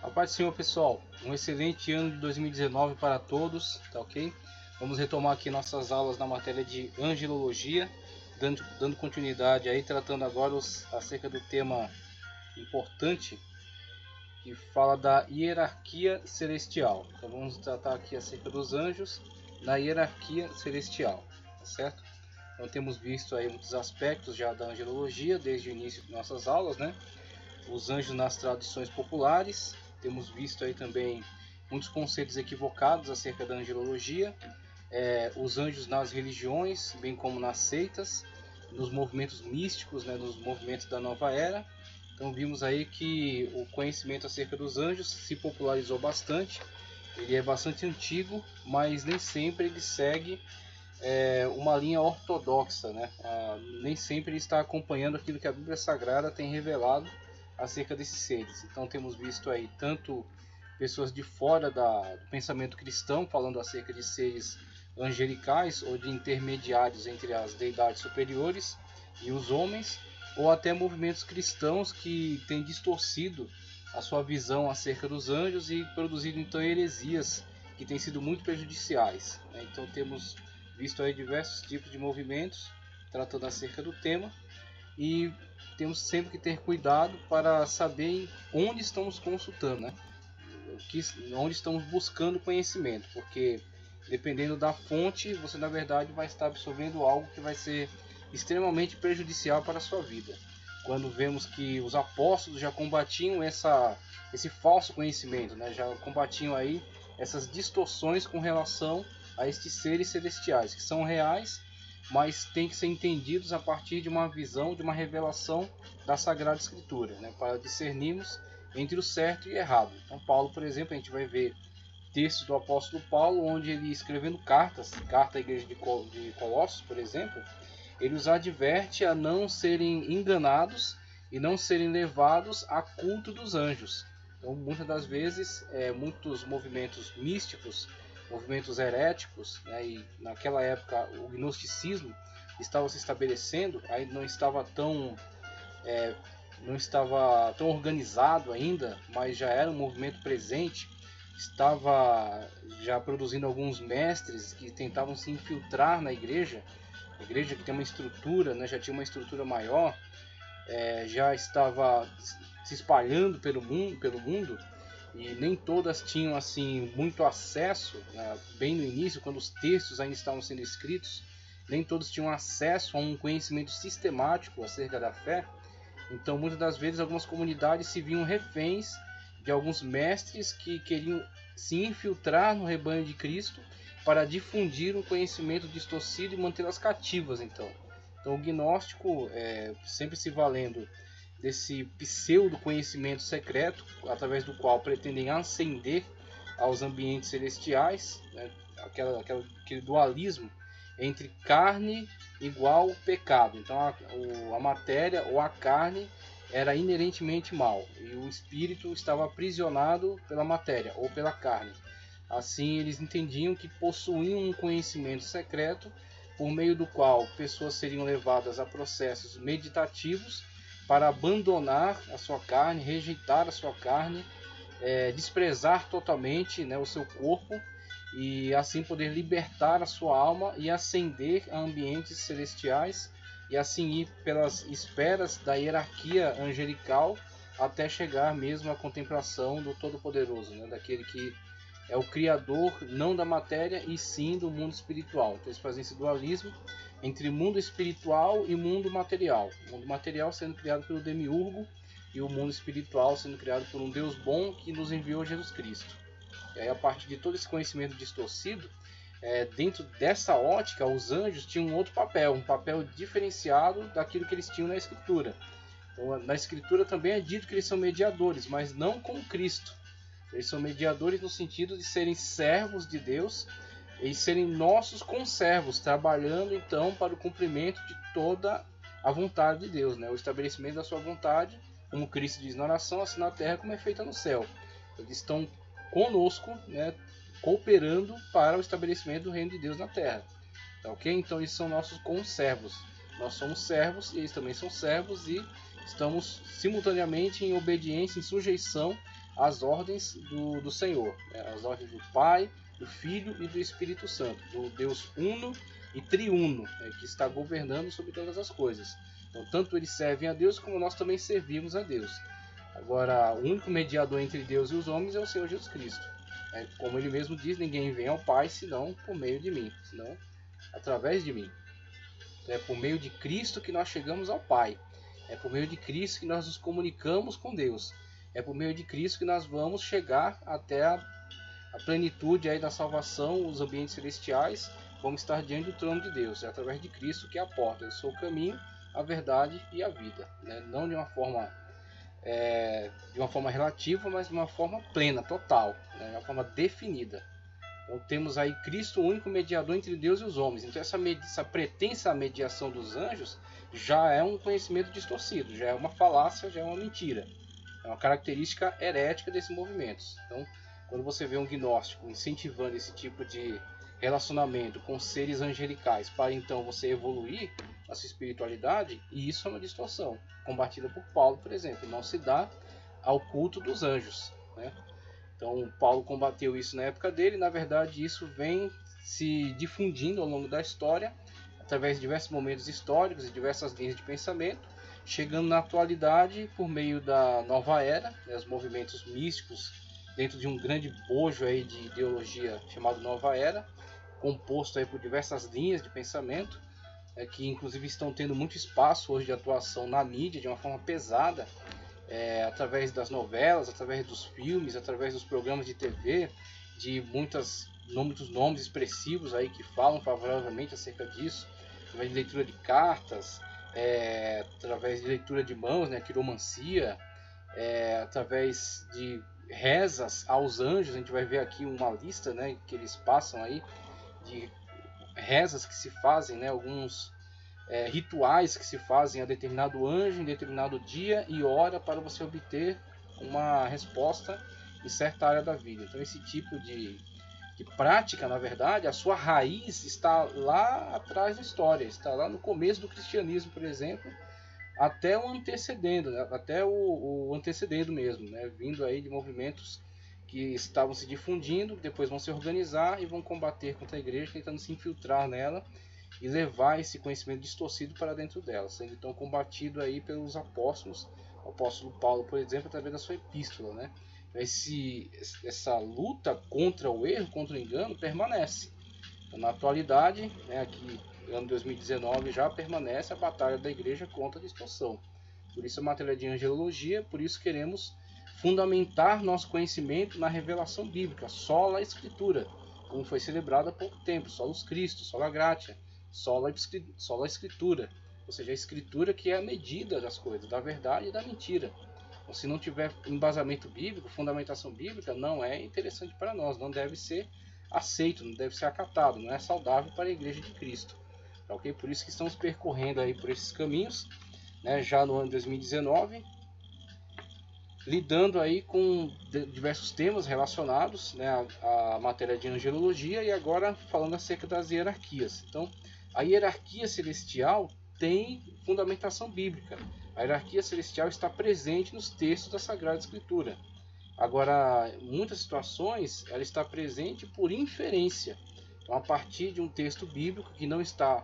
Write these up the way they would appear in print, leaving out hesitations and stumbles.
A paz do Senhor, pessoal. Um excelente ano de 2019 para todos, tá ok? Vamos retomar aqui nossas aulas na matéria de angelologia, dando continuidade aí, tratando agora acerca do tema importante que fala da hierarquia celestial. Então vamos tratar aqui acerca dos anjos na hierarquia celestial, tá certo? Então temos visto aí muitos aspectos já da angelologia desde o início de nossas aulas, né? Os anjos nas tradições populares, temos visto aí também muitos conceitos equivocados acerca da angelologia, os anjos nas religiões, bem como nas seitas, nos movimentos místicos, né, nos movimentos da nova era. Então vimos aí que o conhecimento acerca dos anjos se popularizou bastante, ele é bastante antigo, mas nem sempre ele segue uma linha ortodoxa, né? Nem sempre ele está acompanhando aquilo que a Bíblia Sagrada tem revelado acerca desses seres. Então temos visto aí tanto pessoas de fora do pensamento cristão falando acerca de seres angelicais ou de intermediários entre as deidades superiores e os homens, ou até movimentos cristãos que têm distorcido a sua visão acerca dos anjos e produzido então heresias que têm sido muito prejudiciais. Então temos visto aí diversos tipos de movimentos tratando acerca do tema, e temos sempre que ter cuidado para saber onde estamos consultando, né? Onde estamos buscando conhecimento, porque dependendo da fonte, você na verdade vai estar absorvendo algo que vai ser extremamente prejudicial para a sua vida. Quando vemos que os apóstolos já combatiam esse falso conhecimento, né? Já combatiam aí essas distorções com relação a estes seres celestiais, que são reais, mas têm que ser entendidos a partir de uma visão, de uma revelação da Sagrada Escritura, né? Para discernirmos entre o certo e errado. Então Paulo, por exemplo, a gente vai ver textos do apóstolo Paulo, onde ele escrevendo carta à igreja de Colossos, por exemplo, ele os adverte a não serem enganados e não serem levados a culto dos anjos. Então, muitas das vezes, muitos movimentos místicos, movimentos heréticos, né, e naquela época o gnosticismo estava se estabelecendo, ainda não estava tão organizado ainda, mas já era um movimento presente, estava já produzindo alguns mestres que tentavam se infiltrar na igreja. A igreja que tem uma estrutura, né, já tinha uma estrutura maior, já estava se espalhando pelo mundo, e nem todas tinham assim muito acesso, né, bem no início, quando os textos ainda estavam sendo escritos, nem todos tinham acesso a um conhecimento sistemático acerca da fé. Então muitas das vezes algumas comunidades se viam reféns de alguns mestres que queriam se infiltrar no rebanho de Cristo para difundir um conhecimento distorcido e mantê-las cativas. Então o gnóstico, sempre se valendo desse pseudo conhecimento secreto, através do qual pretendem ascender aos ambientes celestiais, né? Aquele dualismo entre carne igual pecado. Então a matéria ou a carne era inerentemente mal, e o espírito estava aprisionado pela matéria ou pela carne. Assim, eles entendiam que possuíam um conhecimento secreto por meio do qual pessoas seriam levadas a processos meditativos para abandonar a sua carne, rejeitar a sua carne, desprezar totalmente, né, o seu corpo, e assim poder libertar a sua alma e ascender a ambientes celestiais, e assim ir pelas esferas da hierarquia angelical até chegar mesmo à contemplação do Todo-Poderoso, né, daquele que é o criador não da matéria e sim do mundo espiritual. Então eles fazem esse dualismo entre mundo espiritual e mundo material. O mundo material sendo criado pelo demiurgo e o mundo espiritual sendo criado por um Deus bom que nos enviou Jesus Cristo. E aí, a partir de todo esse conhecimento distorcido, dentro dessa ótica, os anjos tinham um outro papel, um papel diferenciado daquilo que eles tinham na Escritura. Então, na Escritura também é dito que eles são mediadores, mas não com Cristo. Eles são mediadores no sentido de serem servos de Deus e serem nossos conservos, trabalhando então para o cumprimento de toda a vontade de Deus, né? O estabelecimento da sua vontade, como Cristo diz na oração, assim na terra como é feita no céu. Eles estão conosco, né, cooperando para o estabelecimento do reino de Deus na terra. Tá, ok? Então eles são nossos conservos. Nós somos servos e eles também são servos, e estamos simultaneamente em obediência, em sujeição as ordens do Senhor, né? As ordens do Pai, do Filho e do Espírito Santo, do Deus uno e triuno, né? Que está governando sobre todas as coisas. Então, tanto eles servem a Deus como nós também servimos a Deus. Agora, o único mediador entre Deus e os homens é o Senhor Jesus Cristo. Como ele mesmo diz, ninguém vem ao Pai senão por meio de mim, senão através de mim. É por meio de Cristo que nós chegamos ao Pai. É por meio de Cristo que nós nos comunicamos com Deus. É por meio de Cristo que nós vamos chegar até a plenitude aí da salvação, os ambientes celestiais, vamos estar diante do trono de Deus. É através de Cristo que é a porta. Eu sou o caminho, a verdade e a vida. Né? Não de uma forma relativa, mas de uma forma plena, total, né? De uma forma definida. Então temos aí Cristo, o único mediador entre Deus e os homens. Então essa pretensa mediação dos anjos já é um conhecimento distorcido, já é uma falácia, já é uma mentira. É uma característica herética desses movimentos. Então, quando você vê um gnóstico incentivando esse tipo de relacionamento com seres angelicais para então você evoluir a sua espiritualidade, e isso é uma distorção, combatida por Paulo, por exemplo. Não se dá ao culto dos anjos, né? Então Paulo combateu isso na época dele. Na verdade, isso vem se difundindo ao longo da história, através de diversos momentos históricos e diversas linhas de pensamento, chegando na atualidade por meio da nova era, né, os movimentos místicos dentro de um grande bojo aí de ideologia chamado Nova Era, composto aí por diversas linhas de pensamento, que inclusive estão tendo muito espaço hoje de atuação na mídia de uma forma pesada, através das novelas, através dos filmes, através dos programas de TV, de muitos nomes expressivos aí que falam favoravelmente acerca disso, através de leitura de cartas, através de leitura de mãos, né, quiromancia, através de rezas aos anjos. A gente vai ver aqui uma lista, né, que eles passam aí de rezas que se fazem, né, alguns rituais que se fazem a determinado anjo em determinado dia e hora para você obter uma resposta em certa área da vida. Então esse tipo de prática, na verdade, a sua raiz está lá atrás da história, está lá no começo do cristianismo, por exemplo, até o antecedendo, né? Até o antecedendo mesmo, né? Vindo aí de movimentos que estavam se difundindo, depois vão se organizar e vão combater contra a igreja, tentando se infiltrar nela e levar esse conhecimento distorcido para dentro dela, sendo então combatido aí pelos apóstolos, o apóstolo Paulo, por exemplo, através da sua epístola, né? Essa luta contra o erro, contra o engano, permanece. Então, na atualidade, né, aqui no ano 2019 já permanece a batalha da igreja contra a distorção. Por isso a matéria de angelologia, por isso queremos fundamentar nosso conhecimento na revelação bíblica, sola escritura, como foi celebrado há pouco tempo, solus Christo, sola gratia, sola escritura, ou seja, a escritura que é a medida das coisas, da verdade e da mentira. Então, se não tiver embasamento bíblico, fundamentação bíblica, não é interessante para nós, não deve ser aceito, não deve ser acatado, não é saudável para a igreja de Cristo. Okay? Por isso que estamos percorrendo aí por esses caminhos, né, já no ano 2019, lidando aí com diversos temas relacionados, né, à matéria de angelologia, e agora falando acerca das hierarquias. Então, a hierarquia celestial tem fundamentação bíblica. A hierarquia celestial está presente nos textos da Sagrada Escritura. Agora, em muitas situações, ela está presente por inferência. Então, a partir de um texto bíblico que não está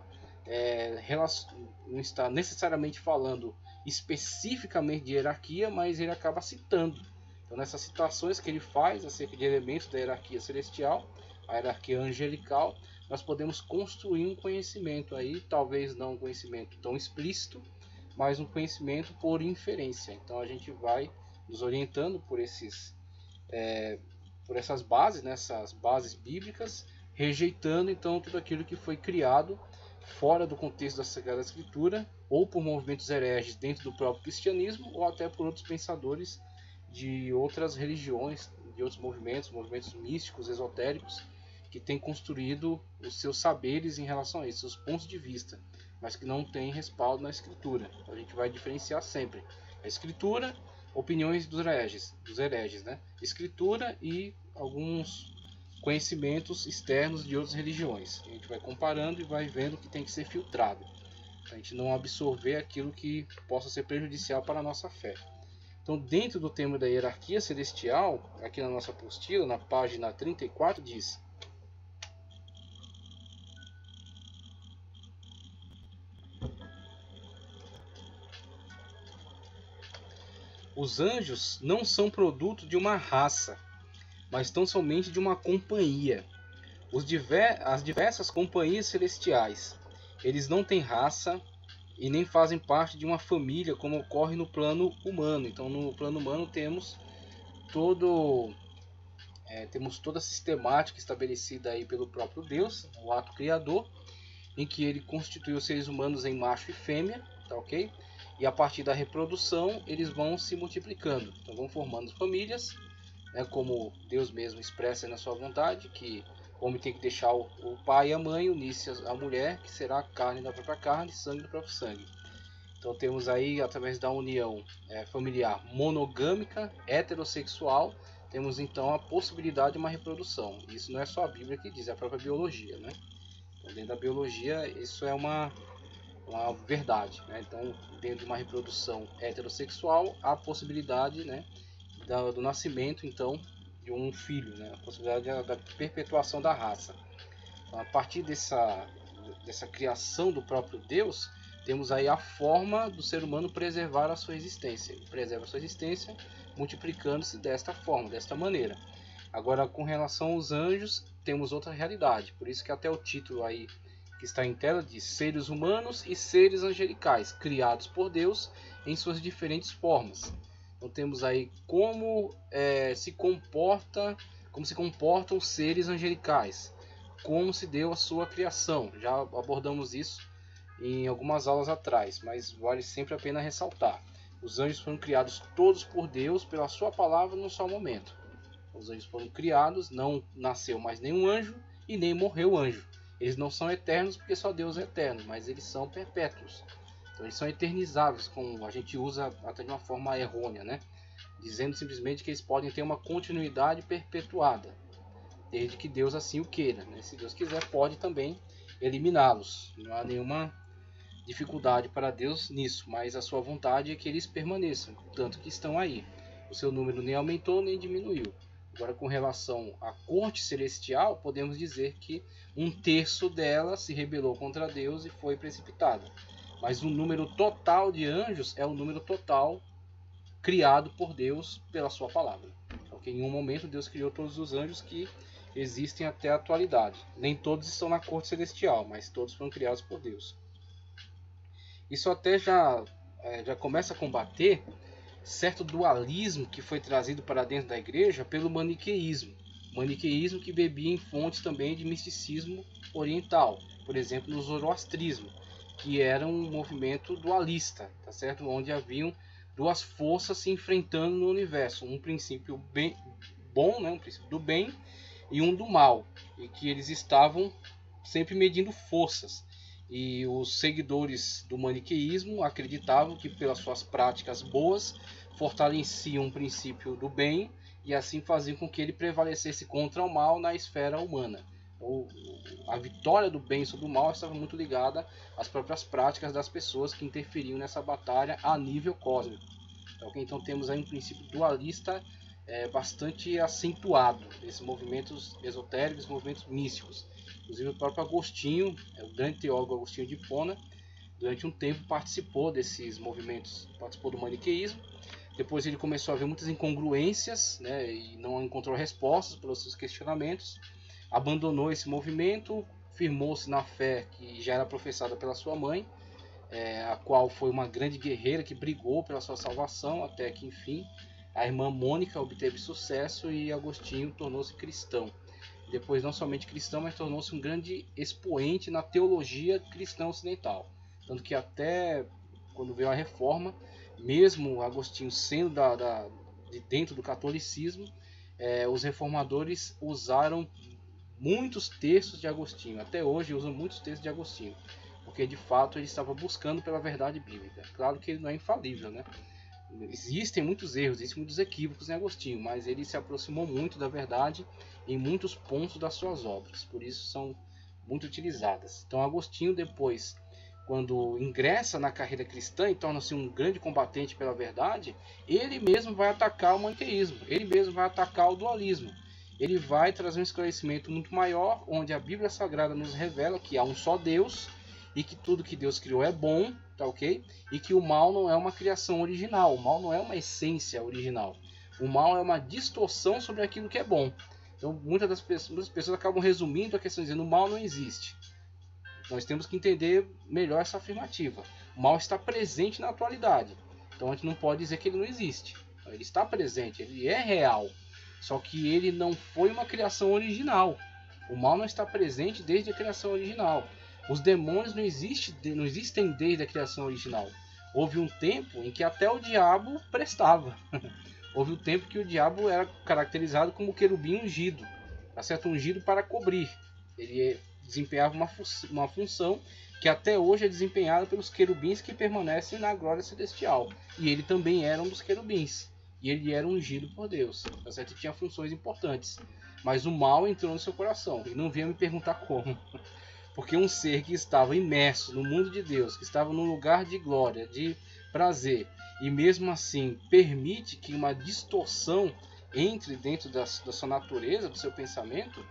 necessariamente falando especificamente de hierarquia, mas ele acaba citando. Então, nessas citações que ele faz acerca de elementos da hierarquia celestial, a hierarquia angelical, nós podemos construir um conhecimento aí, talvez não um conhecimento tão explícito, mas um conhecimento por inferência. Então a gente vai nos orientando por essas bases, nessas bases bíblicas, rejeitando então tudo aquilo que foi criado fora do contexto da Sagrada Escritura, ou por movimentos hereges dentro do próprio cristianismo, ou até por outros pensadores de outras religiões, de outros movimentos místicos, esotéricos, que têm construído os seus saberes em relação a isso, seus pontos de vista, mas que não têm respaldo na Escritura. Então, a gente vai diferenciar sempre a Escritura, opiniões dos hereges, né? Escritura e alguns conhecimentos externos de outras religiões. A gente vai comparando e vai vendo o que tem que ser filtrado, para a gente não absorver aquilo que possa ser prejudicial para a nossa fé. Então, dentro do tema da hierarquia celestial, aqui na nossa apostila, na página 34, diz: os anjos não são produto de uma raça, mas tão somente de uma companhia. As diversas companhias celestiais, eles não têm raça e nem fazem parte de uma família como ocorre no plano humano. Então, no plano humano temos toda a sistemática estabelecida aí pelo próprio Deus, o ato criador, em que ele constituiu os seres humanos em macho e fêmea, tá ok? E a partir da reprodução eles vão se multiplicando, então vão formando famílias, né, como Deus mesmo expressa na sua vontade, que o homem tem que deixar o pai e a mãe, unir-se à mulher, que será carne da própria carne, sangue do próprio sangue. Então temos aí, através da união familiar monogâmica, heterossexual, temos então a possibilidade de uma reprodução. Isso não é só a Bíblia que diz, é a própria biologia, né? Então, dentro da biologia, isso é uma verdade, né? Então, dentro de uma reprodução heterossexual, há a possibilidade, né, do nascimento, então, de um filho, né? A possibilidade da perpetuação da raça. Então, a partir dessa criação do próprio Deus, temos aí a forma do ser humano preservar a sua existência. Ele preserva a sua existência multiplicando-se desta forma, desta maneira. Agora, com relação aos anjos, temos outra realidade. Por isso que até o título aí que está em tela diz: seres humanos e seres angelicais, criados por Deus em suas diferentes formas. Então temos aí como se comportam os seres angelicais, como se deu a sua criação. Já abordamos isso em algumas aulas atrás, mas vale sempre a pena ressaltar. Os anjos foram criados todos por Deus, pela sua palavra, num só momento. Os anjos foram criados, não nasceu mais nenhum anjo e nem morreu anjo. Eles não são eternos porque só Deus é eterno, mas eles são perpétuos. Então eles são eternizáveis, como a gente usa até de uma forma errônea, né? Dizendo simplesmente que eles podem ter uma continuidade perpetuada, desde que Deus assim o queira, né? Se Deus quiser, pode também eliminá-los. Não há nenhuma dificuldade para Deus nisso, mas a sua vontade é que eles permaneçam, tanto que estão aí. O seu número nem aumentou nem diminuiu. Agora, com relação à corte celestial, podemos dizer que 1/3 dela se rebelou contra Deus e foi precipitada. Mas o número total de anjos é o número total criado por Deus pela sua palavra. Porque em um momento Deus criou todos os anjos que existem até a atualidade. Nem todos estão na corte celestial, mas todos foram criados por Deus. Isso até já começa a combater certo dualismo que foi trazido para dentro da igreja pelo maniqueísmo. Maniqueísmo que bebia em fontes também de misticismo oriental, por exemplo, no zoroastrismo, que era um movimento dualista, tá certo? Onde haviam duas forças se enfrentando no universo, um princípio bom, né? Um princípio do bem e um do mal, e que eles estavam sempre medindo forças. E os seguidores do maniqueísmo acreditavam que pelas suas práticas boas fortaleciam o princípio do bem e assim faziam com que ele prevalecesse contra o mal na esfera humana. A vitória do bem sobre o mal estava muito ligada às próprias práticas das pessoas que interferiam nessa batalha a nível cósmico. Então temos aí um princípio dualista bastante acentuado, esses movimentos esotéricos, movimentos místicos. Inclusive o próprio Agostinho, o grande teólogo Agostinho de Hipona, durante um tempo participou desses movimentos, participou do maniqueísmo. Depois ele começou a ver muitas incongruências, né, e não encontrou respostas para os seus questionamentos. Abandonou esse movimento, firmou-se na fé que já era professada pela sua mãe, a qual foi uma grande guerreira que brigou pela sua salvação, até que enfim a irmã Mônica obteve sucesso e Agostinho tornou-se cristão. Depois não somente cristão, mas tornou-se um grande expoente na teologia cristã ocidental. Tanto que até quando veio a reforma, mesmo Agostinho sendo de dentro do catolicismo, os reformadores usaram muitos textos de Agostinho. Até hoje usam muitos textos de Agostinho, porque de fato ele estava buscando pela verdade bíblica. Claro que ele não é infalível, né? Existem muitos erros, existem muitos equívocos em Agostinho, mas ele se aproximou muito da verdade em muitos pontos das suas obras, por isso são muito utilizadas. Então Agostinho, depois quando ingressa na carreira cristã e torna-se um grande combatente pela verdade, ele mesmo vai atacar o maniqueísmo, ele mesmo vai atacar o dualismo. Ele vai trazer um esclarecimento muito maior, onde a Bíblia Sagrada nos revela que há um só Deus e que tudo que Deus criou é bom, tá ok? E que o mal não é uma criação original, o mal não é uma essência original. O mal é uma distorção sobre aquilo que é bom. Então muitas pessoas acabam resumindo a questão dizendo o mal não existe. Nós temos que entender melhor essa afirmativa. O mal está presente na atualidade. Então a gente não pode dizer que ele não existe. Ele está presente, ele é real. Só que ele não foi uma criação original. O mal não está presente desde a criação original. Os demônios não existem desde a criação original. Houve um tempo em que até o diabo prestava. Houve um tempo que o diabo era caracterizado como querubim ungido. Tá certo? Ungido para cobrir. Ele desempenhava uma função que até hoje é desempenhada pelos querubins que permanecem na glória celestial. E ele também era um dos querubins. E ele era ungido por Deus. Tá certo? E tinha funções importantes. Mas o mal entrou no seu coração. E não venha me perguntar como. Porque um ser que estava imerso no mundo de Deus, que estava num lugar de glória, de prazer, e mesmo assim permite que uma distorção entre dentro da sua natureza, do seu pensamento,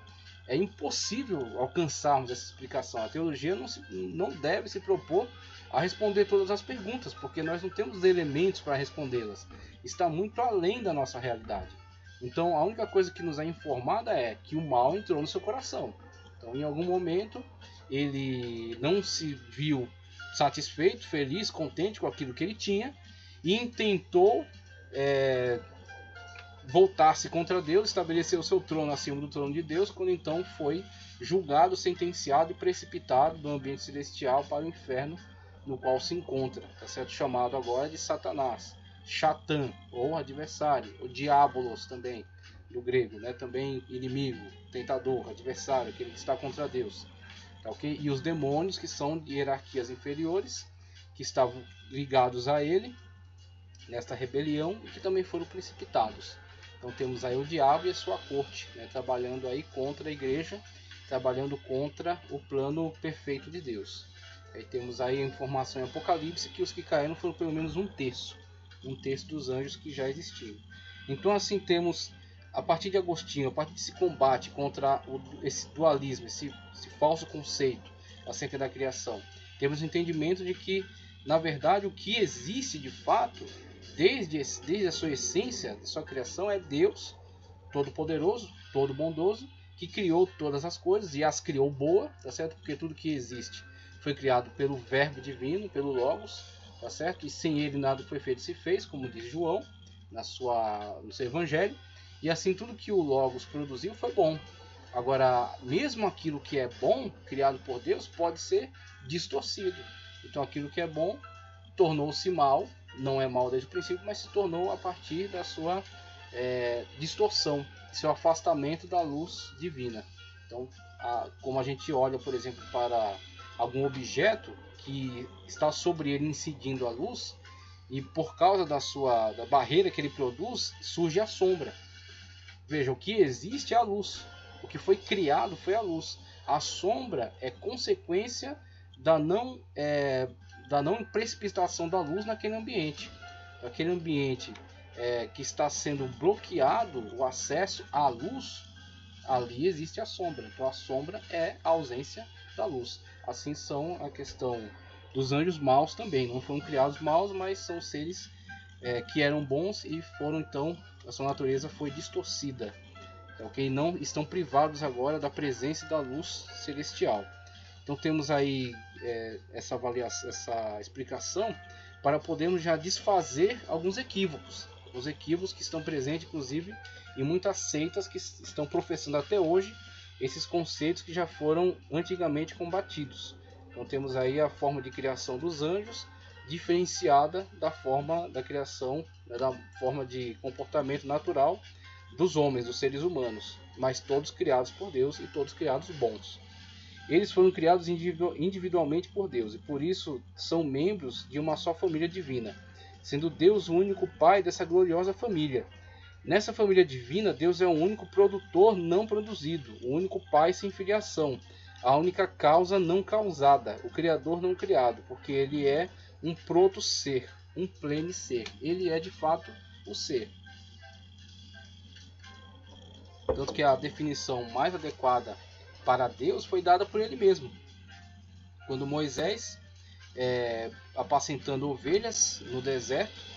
é impossível alcançarmos essa explicação. A teologia não deve se propor a responder todas as perguntas, porque nós não temos elementos para respondê-las. Está muito além da nossa realidade. Então a única coisa que nos é informada é que o mal entrou no seu coração. Então em algum momento ele não se viu satisfeito, feliz, contente com aquilo que ele tinha e intentou voltar-se contra Deus, estabelecer o seu trono acima do trono de Deus, quando então foi julgado, sentenciado e precipitado do ambiente celestial para o inferno no qual se encontra, tá certo? Chamado agora de Satanás, Satã, ou adversário, ou Diabolos também, do grego, né? Também inimigo, tentador, adversário, aquele que está contra Deus. Tá, okay? E os demônios, que são de hierarquias inferiores, que estavam ligados a ele nesta rebelião e que também foram precipitados. Então temos aí o diabo e a sua corte, né, trabalhando aí contra a igreja, trabalhando contra o plano perfeito de Deus. Aí temos aí a informação em Apocalipse que os que caíram foram pelo menos um terço dos anjos que já existiam. Então assim temos, a partir de Agostinho, a partir desse combate contra esse dualismo, esse falso conceito acerca da criação, temos o entendimento de que, na verdade, o que existe de fato, desde a sua essência, da sua criação, é Deus Todo-Poderoso, Todo-Bondoso, que criou todas as coisas e as criou boa, tá certo? Porque tudo que existe foi criado pelo Verbo Divino, pelo Logos, tá certo? E sem ele nada foi feito se fez, como diz João no seu Evangelho. E assim tudo que o Logos produziu foi bom. Agora, mesmo aquilo que é bom, criado por Deus, pode ser distorcido. Então aquilo que é bom tornou-se mal, não é mal desde o princípio, mas se tornou a partir da sua distorção, seu afastamento da luz divina. Então, como a gente olha, por exemplo, para algum objeto que está sobre ele incidindo a luz, e por causa da barreira que ele produz, surge a sombra. Veja, o que existe é a luz. O que foi criado foi a luz. A sombra é consequência da não precipitação da luz naquele ambiente. Aquele ambiente que está sendo bloqueado o acesso à luz, ali existe a sombra. Então a sombra é a ausência da luz. Assim são a questão dos anjos maus também. Não foram criados maus, mas são seres que eram bons e foram então, a sua natureza foi distorcida. Okay? Não estão privados agora da presença da luz celestial. Então temos aí essa avaliação, essa explicação para podermos já desfazer alguns equívocos. Os equívocos que estão presentes, inclusive, em muitas seitas que estão professando até hoje esses conceitos que já foram antigamente combatidos. Então temos aí a forma de criação dos anjos diferenciada da forma da criação, da forma de comportamento natural dos homens, dos seres humanos, mas todos criados por Deus e todos criados bons. Eles foram criados individualmente por Deus e por isso são membros de uma só família divina, sendo Deus o único pai dessa gloriosa família. Nessa família divina, Deus é o único produtor não produzido, o único pai sem filiação, a única causa não causada, o Criador não criado, porque ele é um proto-ser, um pleno ser. Ele é de fato o ser. Tanto que a definição mais adequada para Deus foi dada por ele mesmo. Quando Moisés, apacentando ovelhas no deserto,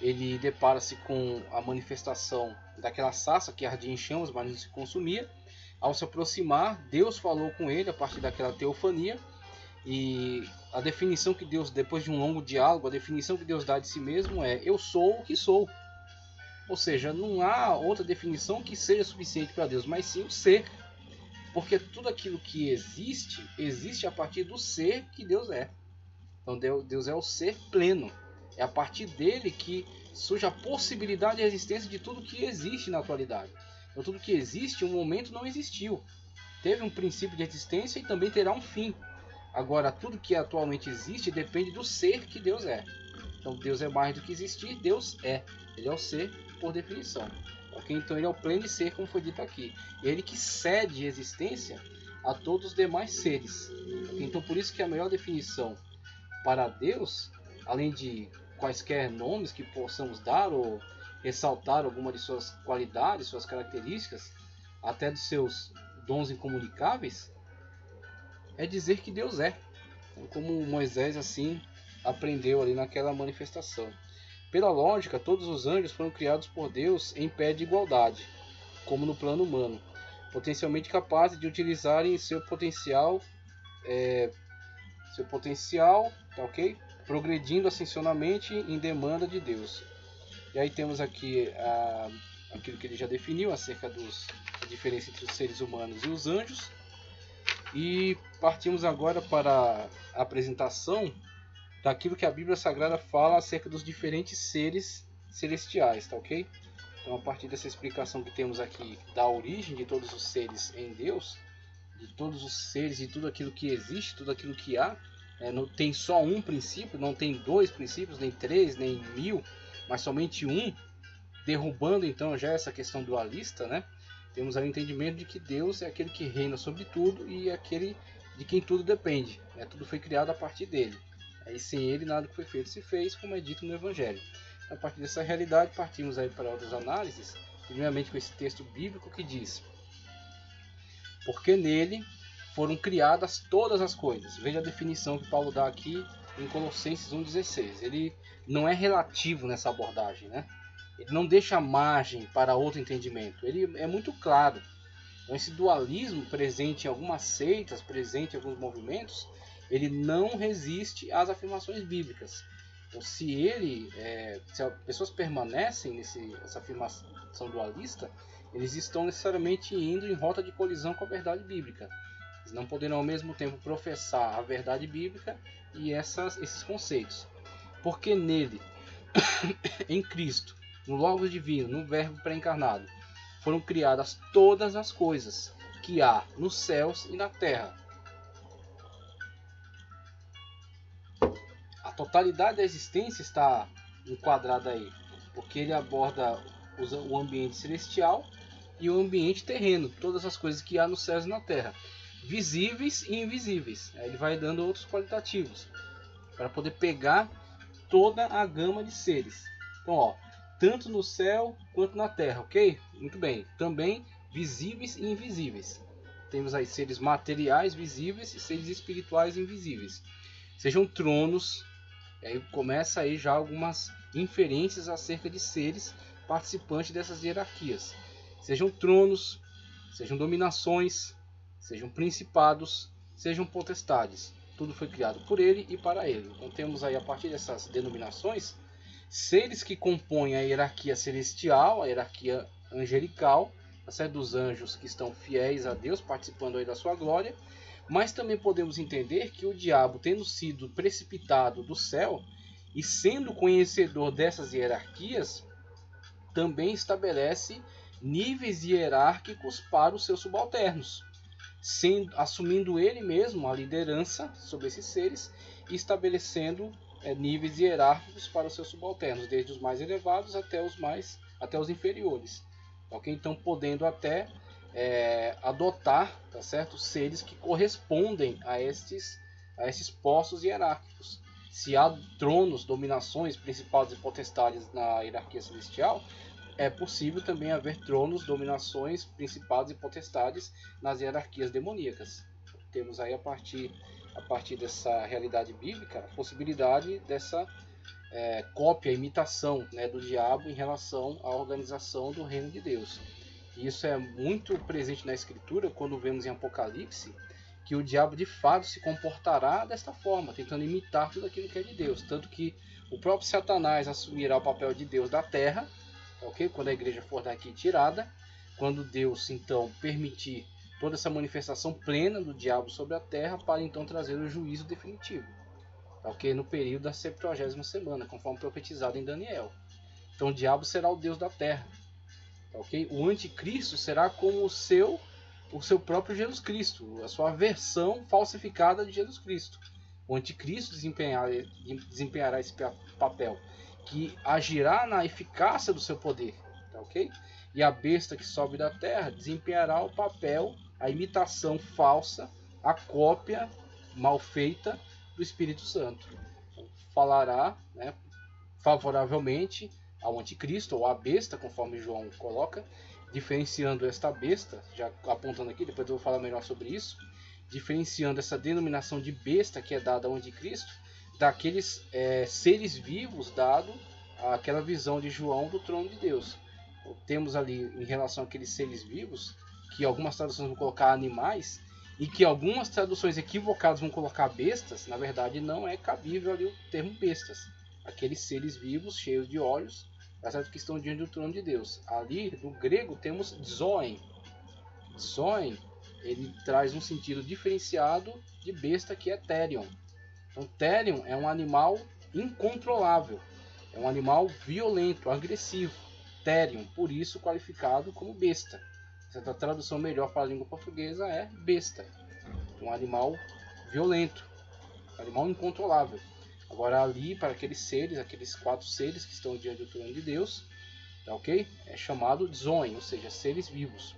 ele depara-se com a manifestação daquela sarça que ardia em chamas, mas não se consumia. Ao se aproximar, Deus falou com ele a partir daquela teofania. E a definição que Deus, depois de um longo diálogo, a definição que Deus dá de si mesmo é: eu sou o que sou. Ou seja, não há outra definição que seja suficiente para Deus, mas sim o ser. Porque tudo aquilo que existe, existe a partir do ser que Deus é. Então Deus é o ser pleno. É a partir dele que surge a possibilidade de existência de tudo que existe na atualidade. Então tudo que existe, em um momento não existiu. Teve um princípio de existência e também terá um fim. Agora, tudo que atualmente existe depende do ser que Deus é. Então Deus é mais do que existir, Deus é. Ele é o ser por definição. Okay? Então ele é o pleno de ser, como foi dito aqui. Ele que cede existência a todos os demais seres. Okay? Então por isso que a melhor definição para Deus, além de quaisquer nomes que possamos dar ou ressaltar alguma de suas qualidades, suas características, até dos seus dons incomunicáveis, é dizer que Deus é. Como Moisés assim aprendeu ali naquela manifestação. Pela lógica, todos os anjos foram criados por Deus em pé de igualdade, como no plano humano, potencialmente capazes de utilizarem seu potencial, tá ok? Progredindo ascensionalmente em demanda de Deus. E aí temos aqui aquilo que ele já definiu acerca da diferença entre os seres humanos e os anjos. E partimos agora para a apresentação daquilo que a Bíblia Sagrada fala acerca dos diferentes seres celestiais, tá ok? Então, a partir dessa explicação que temos aqui da origem de todos os seres em Deus, de todos os seres, de tudo aquilo que existe, tudo aquilo que há, não tem só um princípio, não tem dois princípios, nem três, nem 1000, mas somente um, derrubando então já essa questão dualista, né? Temos aí o entendimento de que Deus é aquele que reina sobre tudo e é aquele de quem tudo depende. Tudo foi criado a partir dele. E sem ele nada que foi feito se fez, como é dito no Evangelho. A partir dessa realidade partimos aí para outras análises, primeiramente com esse texto bíblico que diz: porque nele foram criadas todas as coisas. Veja a definição que Paulo dá aqui em Colossenses 1,16. Ele não é relativo nessa abordagem, né? Ele não deixa margem para outro entendimento. Ele é muito claro. Então esse dualismo presente em algumas seitas, presente em alguns movimentos, ele não resiste às afirmações bíblicas. Então se as pessoas permanecem nessa afirmação dualista, eles estão necessariamente indo em rota de colisão com a verdade bíblica. Eles não poderão ao mesmo tempo professar a verdade bíblica e esses conceitos. Porque nele, em Cristo, no Logos divino, no Verbo pré-encarnado, foram criadas todas as coisas que há nos céus e na terra. A totalidade da existência está enquadrada aí, porque ele aborda o ambiente celestial e o ambiente terreno, todas as coisas que há nos céus e na terra, visíveis e invisíveis. Aí ele vai dando outros qualitativos para poder pegar toda a gama de seres. Então, tanto no céu quanto na terra, ok? Muito bem. Também visíveis e invisíveis. Temos aí seres materiais visíveis e seres espirituais invisíveis. Sejam tronos, aí começa aí já algumas inferências acerca de seres participantes dessas hierarquias. Sejam tronos, sejam dominações, sejam principados, sejam potestades. Tudo foi criado por ele e para ele. Então temos aí, a partir dessas denominações, seres que compõem a hierarquia celestial, a hierarquia angelical, a série dos anjos que estão fiéis a Deus, participando aí da sua glória. Mas também podemos entender que o diabo, tendo sido precipitado do céu e sendo conhecedor dessas hierarquias, também estabelece níveis hierárquicos para os seus subalternos, assumindo ele mesmo a liderança sobre esses seres e estabelecendo níveis hierárquicos para os seus subalternos, desde os mais elevados até os inferiores. Okay? Então, podendo até adotar, tá certo, seres que correspondem a esses postos hierárquicos. Se há tronos, dominações, principados e potestades na hierarquia celestial, é possível também haver tronos, dominações, principados e potestades nas hierarquias demoníacas. Temos aí a partir dessa realidade bíblica a possibilidade dessa cópia, imitação, né, do diabo em relação à organização do reino de Deus. E isso é muito presente na Escritura quando vemos em Apocalipse que o diabo de fato se comportará desta forma, tentando imitar tudo aquilo que é de Deus. Tanto que o próprio Satanás assumirá o papel de Deus da terra, okay? Quando a igreja for daqui tirada, quando Deus então permitir toda essa manifestação plena do diabo sobre a terra, para então trazer o juízo definitivo, okay? No período da 70ª semana, conforme profetizado em Daniel. Então o diabo será o Deus da terra. Okay? O anticristo será como o seu próprio Jesus Cristo, a sua versão falsificada de Jesus Cristo. O anticristo desempenhará esse papel, que agirá na eficácia do seu poder. Tá, okay? E a besta que sobe da terra desempenhará o papel, a imitação falsa, a cópia mal feita do Espírito Santo. Então, falará, né, favoravelmente ao anticristo ou à besta, conforme João coloca, diferenciando esta besta, já apontando aqui, depois eu vou falar melhor sobre isso, diferenciando essa denominação de besta que é dada ao anticristo daqueles seres vivos dado àquela visão de João do trono de Deus. Então, temos ali em relação àqueles seres vivos, que algumas traduções vão colocar animais, e que algumas traduções equivocadas vão colocar bestas. Na verdade não é cabível ali o termo bestas. Aqueles seres vivos cheios de olhos, que estão diante do trono de Deus. Ali, no grego, temos zoen. Zoen, ele traz um sentido diferenciado de besta, que é therion. Então, therion é um animal incontrolável. É um animal violento, agressivo. Therion, por isso qualificado como besta. A tradução melhor para a língua portuguesa é besta. Um animal violento. Um animal incontrolável. Agora ali, para aqueles seres, aqueles 4 seres que estão diante do trono de Deus, tá, ok? É chamado zoen, ou seja, seres vivos.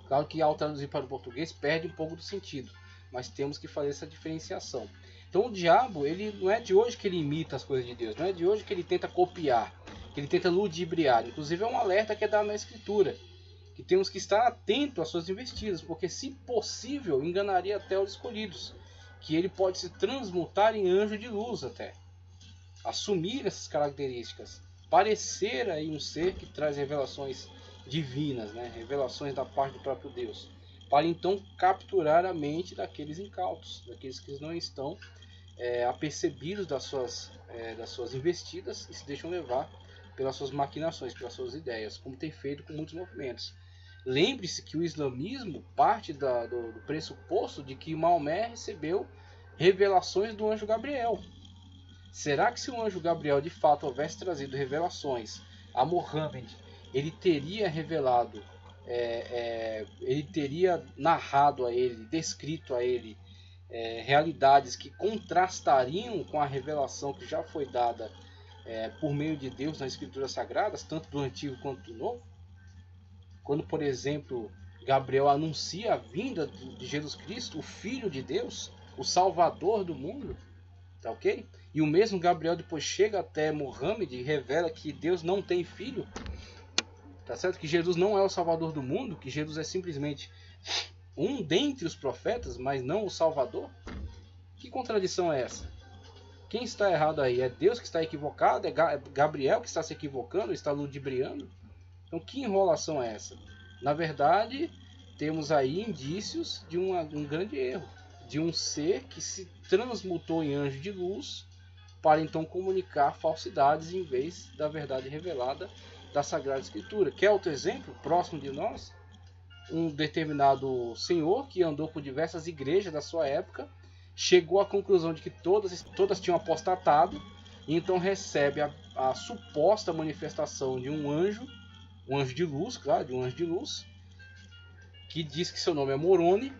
Claro que ao traduzir para o português perde um pouco do sentido, mas temos que fazer essa diferenciação. Então o diabo, ele não é de hoje que ele imita as coisas de Deus, não é de hoje que ele tenta copiar, que ele tenta ludibriar. Inclusive é um alerta que é dado na Escritura, que temos que estar atentos às suas investidas, porque se possível enganaria até os escolhidos, que ele pode se transmutar em anjo de luz até, assumir essas características, parecer aí um ser que traz revelações divinas, né? Revelações da parte do próprio Deus, para então capturar a mente daqueles incautos, daqueles que não estão apercebidos das suas investidas e se deixam levar pelas suas maquinações, pelas suas ideias, como tem feito com muitos movimentos. Lembre-se que o islamismo parte do pressuposto de que Maomé recebeu revelações do anjo Gabriel. Será que se o anjo Gabriel de fato houvesse trazido revelações a Muhammad, ele teria revelado, ele teria narrado a ele, descrito a ele realidades que contrastariam com a revelação que já foi dada por meio de Deus nas Escrituras Sagradas, tanto do Antigo quanto do Novo? Quando, por exemplo, Gabriel anuncia a vinda de Jesus Cristo, o Filho de Deus, o Salvador do mundo, tá, ok? E o mesmo Gabriel depois chega até Muhammad e revela que Deus não tem filho, tá certo? Que Jesus não é o Salvador do mundo, que Jesus é simplesmente um dentre os profetas, mas não o Salvador. Que contradição é essa? Quem está errado aí? É Deus que está equivocado? É Gabriel que está se equivocando? Está ludibriando? Então, que enrolação é essa? Na verdade, temos aí indícios de um grande erro, de um ser que se transmutou em anjo de luz para então comunicar falsidades em vez da verdade revelada da Sagrada Escritura. Quer outro exemplo próximo de nós? Um determinado senhor que andou por diversas igrejas da sua época, chegou à conclusão de que todas tinham apostatado, e então recebe a suposta manifestação de um anjo de luz, claro, de um anjo de luz, que diz que seu nome é Moroni,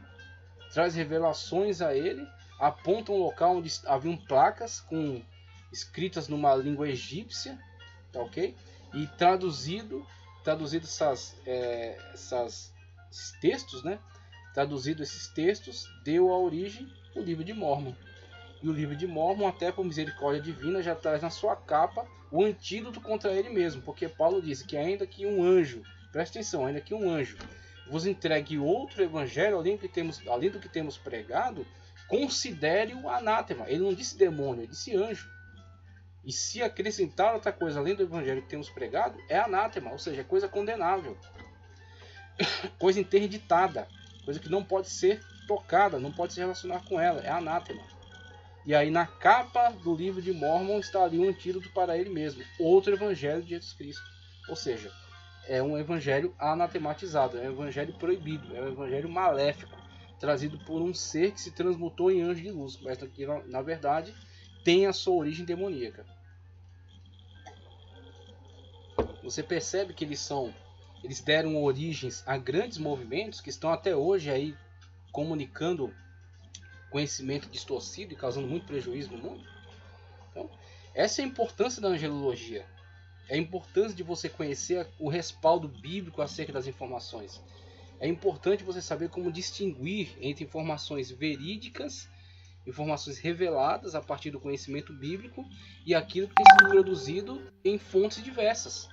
traz revelações a ele, aponta um local onde haviam placas escritas numa língua egípcia, tá, ok? E traduzido essas textos, né? Traduzido esses textos, deu a origem ao livro de Mórmon. E o livro de Mórmon, até por misericórdia divina, já traz na sua capa o antídoto contra ele mesmo, porque Paulo disse que ainda que um anjo, presta atenção, ainda que um anjo vos entregue outro evangelho, além do que temos pregado, considere-o anátema. Ele não disse demônio, ele disse anjo. E se acrescentar outra coisa além do evangelho que temos pregado, é anátema, ou seja, é coisa condenável, coisa interditada, coisa que não pode ser tocada, não pode se relacionar com ela, é anátema. E aí na capa do livro de Mórmon está ali um antídoto para ele mesmo, outro evangelho de Jesus Cristo. Ou seja, é um evangelho anatematizado, é um evangelho proibido, é um evangelho maléfico, trazido por um ser que se transmutou em anjo de luz, mas que na verdade tem a sua origem demoníaca. Você percebe que eles deram origens a grandes movimentos que estão até hoje aí comunicando conhecimento distorcido e causando muito prejuízo no mundo. Então, essa é a importância da angelologia. É a importância de você conhecer o respaldo bíblico acerca das informações. É importante você saber como distinguir entre informações verídicas, informações reveladas a partir do conhecimento bíblico e aquilo que tem sido produzido em fontes diversas,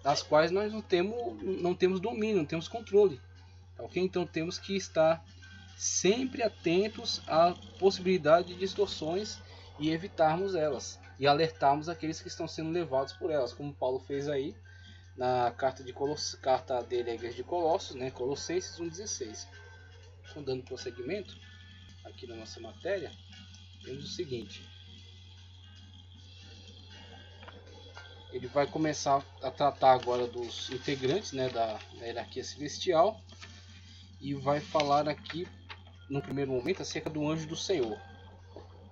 das quais nós não temos domínio, não temos controle. Okay? Então temos que estar sempre atentos à possibilidade de distorções e evitarmos elas, e alertarmos aqueles que estão sendo levados por elas, como Paulo fez aí na carta dele à igreja de Colossos, né? Colossenses 1,16. Então, dando prosseguimento aqui na nossa matéria, temos o seguinte: ele vai começar a tratar agora dos integrantes, né, da hierarquia celestial, e vai falar aqui no primeiro momento acerca do anjo do Senhor.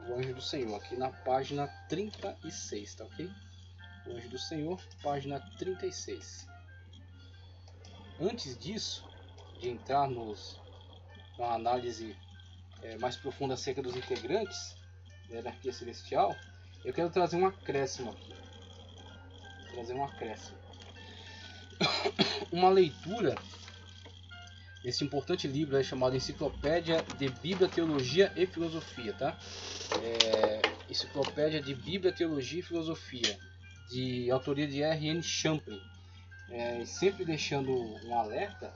O anjo do Senhor, aqui na página 36, tá ok? O anjo do Senhor, página 36. Antes disso, de entrar numa análise mais profunda acerca dos integrantes da hierarquia celestial, eu quero trazer um acréscimo aqui. Uma leitura desse importante livro aí chamado Enciclopédia de Bíblia, Teologia e Filosofia, tá? Enciclopédia de Bíblia, Teologia e Filosofia, de autoria de R.N. Champlin. Sempre deixando um alerta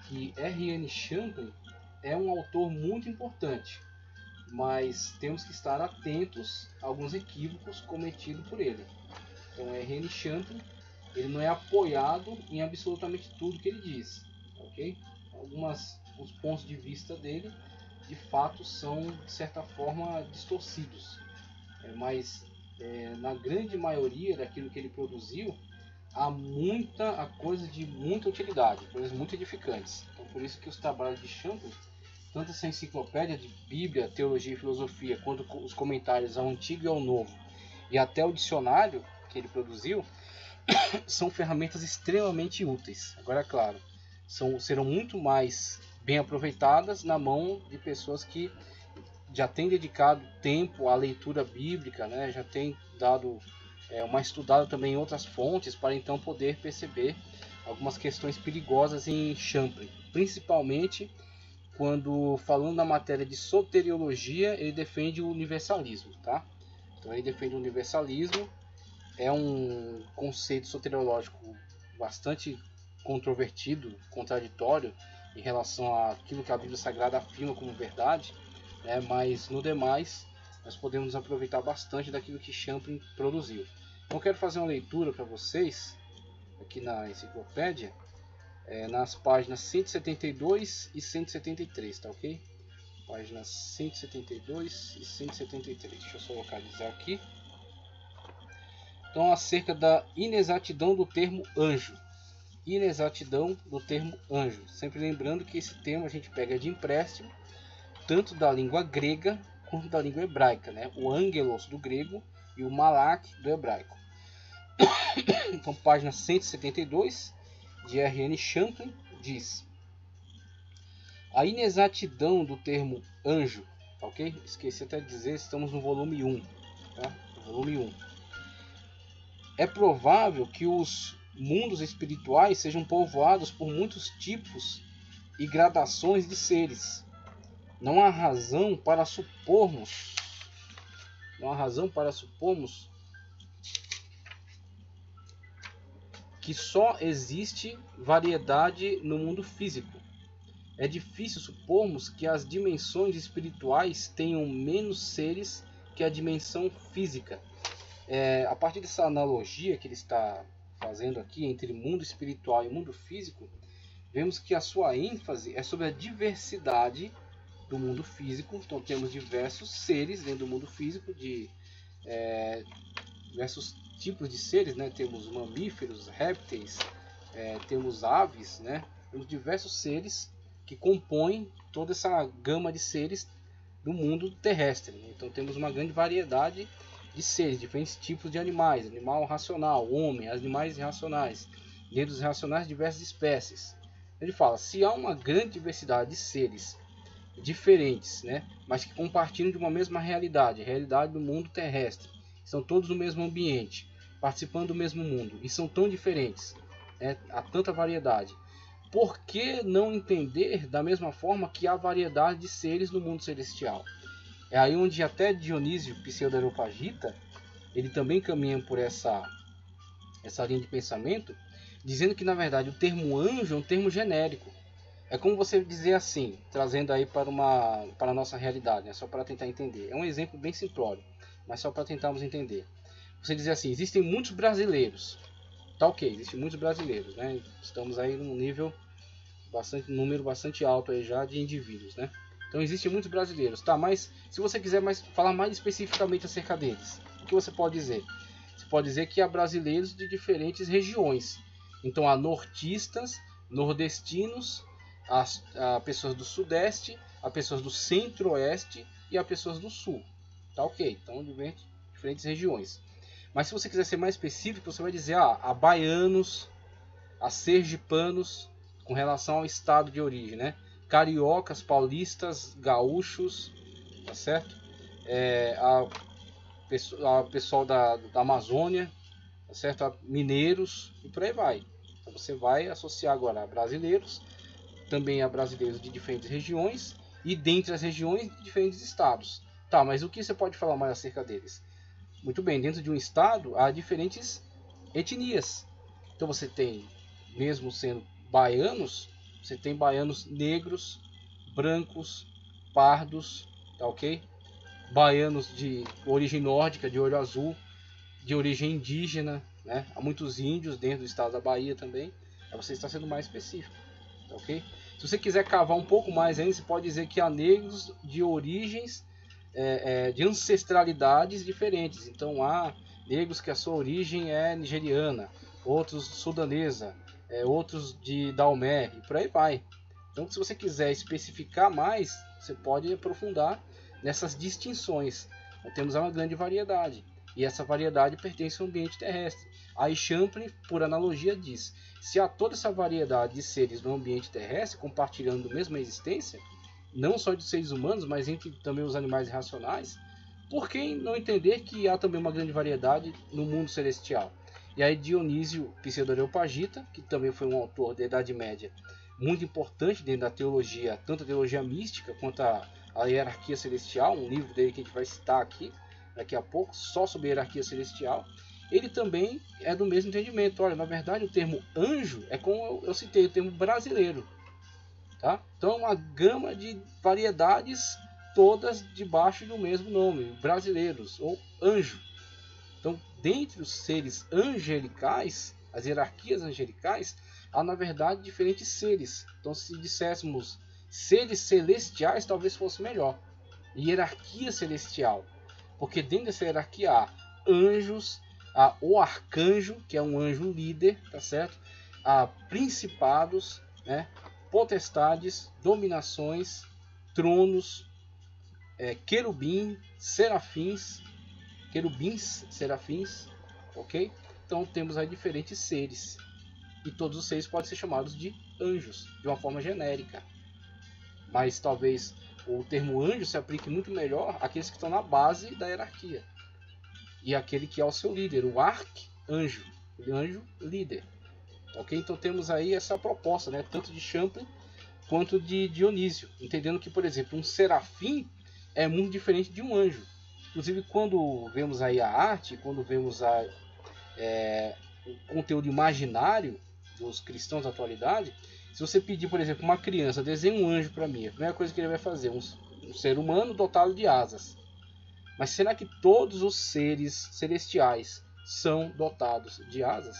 que R.N. Champlin é um autor muito importante, mas temos que estar atentos a alguns equívocos cometidos por ele. Então, R.N. Champlin, ele não é apoiado em absolutamente tudo que ele diz, ok? Os pontos de vista dele, de fato, são de certa forma distorcidos, mas na grande maioria daquilo que ele produziu há coisa de muita utilidade, coisas muito edificantes. Então, por isso que os trabalhos de Champlin, tanto essa enciclopédia de Bíblia, Teologia e Filosofia, quanto os comentários ao Antigo e ao Novo, e até o dicionário que ele produziu, são ferramentas extremamente úteis. Agora, é claro, serão muito mais bem aproveitadas na mão de pessoas que já têm dedicado tempo à leitura bíblica, né? Já têm dado uma estudada também em outras fontes para então poder perceber algumas questões perigosas em Champlin, principalmente quando, falando na matéria de soteriologia, ele defende o universalismo, tá? Então ele defende o universalismo, é um conceito soteriológico bastante controvertido, contraditório em relação àquilo que a Bíblia Sagrada afirma como verdade, né? Mas no demais nós podemos aproveitar bastante daquilo que Champlin produziu. Então eu quero fazer uma leitura para vocês aqui na enciclopédia, nas páginas 172 e 173, tá ok? Páginas 172 e 173. Deixa eu só localizar aqui. Então, acerca da inexatidão do termo anjo. Inexatidão do termo anjo. Sempre lembrando que esse termo a gente pega de empréstimo, tanto da língua grega quanto da língua hebraica, né? O angelos do grego e o malak do hebraico. Então, página 172 de R.N. Champlin diz: a inexatidão do termo anjo, ok? Esqueci até de dizer, estamos no volume 1, tá? Volume 1. É provável que os mundos espirituais sejam povoados por muitos tipos e gradações de seres. Não há razão para supormos, que só existe variedade no mundo físico. É difícil supormos que as dimensões espirituais tenham menos seres que a dimensão física. A partir dessa analogia que ele está fazendo aqui entre mundo espiritual e mundo físico, vemos que a sua ênfase é sobre a diversidade do mundo físico. Então temos diversos seres dentro do mundo físico, diversos tipos de seres, né? Temos mamíferos, répteis, temos aves, né? Temos diversos seres que compõem toda essa gama de seres do mundo terrestre, né? Então temos uma grande variedade de seres, diferentes tipos de animais, animal racional, homem, animais irracionais, dentro dos racionais diversas espécies. Ele fala, se há uma grande diversidade de seres diferentes, né, mas que compartilham de uma mesma realidade, a realidade do mundo terrestre, são todos no mesmo ambiente, participando do mesmo mundo, e são tão diferentes, né, há tanta variedade. Por que não entender da mesma forma que há variedade de seres no mundo celestial? É aí onde até Dionísio Pseudo-Areopagita, ele também caminha por essa linha de pensamento, dizendo que na verdade o termo anjo é um termo genérico. É como você dizer assim, trazendo aí para a nossa realidade, né? Só para tentar entender. É um exemplo bem simplório, mas só para tentarmos entender. Você dizer assim, existem muitos brasileiros. Tá ok, existem muitos brasileiros, né? Estamos aí num número bastante alto aí já de indivíduos, né? Então existem muitos brasileiros, tá? Mas se você quiser falar mais especificamente acerca deles, o que você pode dizer? Você pode dizer que há brasileiros de diferentes regiões. Então há nortistas, nordestinos, há pessoas do sudeste, há pessoas do centro-oeste e há pessoas do sul. Tá ok, então diferentes regiões. Mas se você quiser ser mais específico, você vai dizer há baianos, há sergipanos, com relação ao estado de origem, né? Cariocas, paulistas, gaúchos, tá certo? A pessoal da Amazônia, tá certo? Mineiros e por aí vai. Então você vai associar agora a brasileiros, também a brasileiros de diferentes regiões e dentre as regiões de diferentes estados. Tá, mas o que você pode falar mais acerca deles? Muito bem, dentro de um estado há diferentes etnias. Então você tem, mesmo sendo baianos, você tem baianos negros, brancos, pardos, tá ok? Baianos de origem nórdica, de olho azul, de origem indígena, né? Há muitos índios dentro do estado da Bahia também. Aí você está sendo mais específico, tá ok? Se você quiser cavar um pouco mais ainda, você pode dizer que há negros de origens, de ancestralidades diferentes. Então há negros que a sua origem é nigeriana, outros sudanesa, outros de Daomé e por aí vai. Então se você quiser especificar mais, você pode aprofundar nessas distinções. Então, temos uma grande variedade. E essa variedade pertence ao ambiente terrestre. Aí Champlin, por analogia, diz: se há toda essa variedade de seres no ambiente terrestre, compartilhando a mesma existência, não só de seres humanos, mas entre também os animais irracionais, por que não entender que há também uma grande variedade no mundo celestial? E aí Dionísio Pseudo-Areopagita, que também foi um autor da Idade Média muito importante dentro da teologia, tanto a teologia mística quanto a hierarquia celestial, um livro dele que a gente vai citar aqui daqui a pouco, só sobre a hierarquia celestial, ele também é do mesmo entendimento. Olha, na verdade o termo anjo é como eu citei, o termo brasileiro. Tá? Então é uma gama de variedades, todas debaixo do mesmo nome, brasileiros ou anjo. Então, dentre os seres angelicais, as hierarquias angelicais, há na verdade diferentes seres. Então, se disséssemos seres celestiais, talvez fosse melhor. Hierarquia celestial, porque dentro dessa hierarquia há anjos, há o arcanjo, que é um anjo líder, tá certo? Há principados, né? Potestades, dominações, tronos, querubins, serafins, ok? Então temos aí diferentes seres e todos os seres podem ser chamados de anjos de uma forma genérica, mas talvez o termo anjo se aplique muito melhor àqueles que estão na base da hierarquia e aquele que é o seu líder, o arcanjo, o anjo líder. Ok? Então temos aí essa proposta, né? Tanto de Champlin quanto de Dionísio, entendendo que, por exemplo, um serafim é muito diferente de um anjo. Inclusive, quando vemos aí a arte, quando vemos o conteúdo imaginário dos cristãos da atualidade, se você pedir, por exemplo, uma criança desenhe um anjo para mim, a primeira coisa que ele vai fazer é um ser humano dotado de asas. Mas será que todos os seres celestiais são dotados de asas?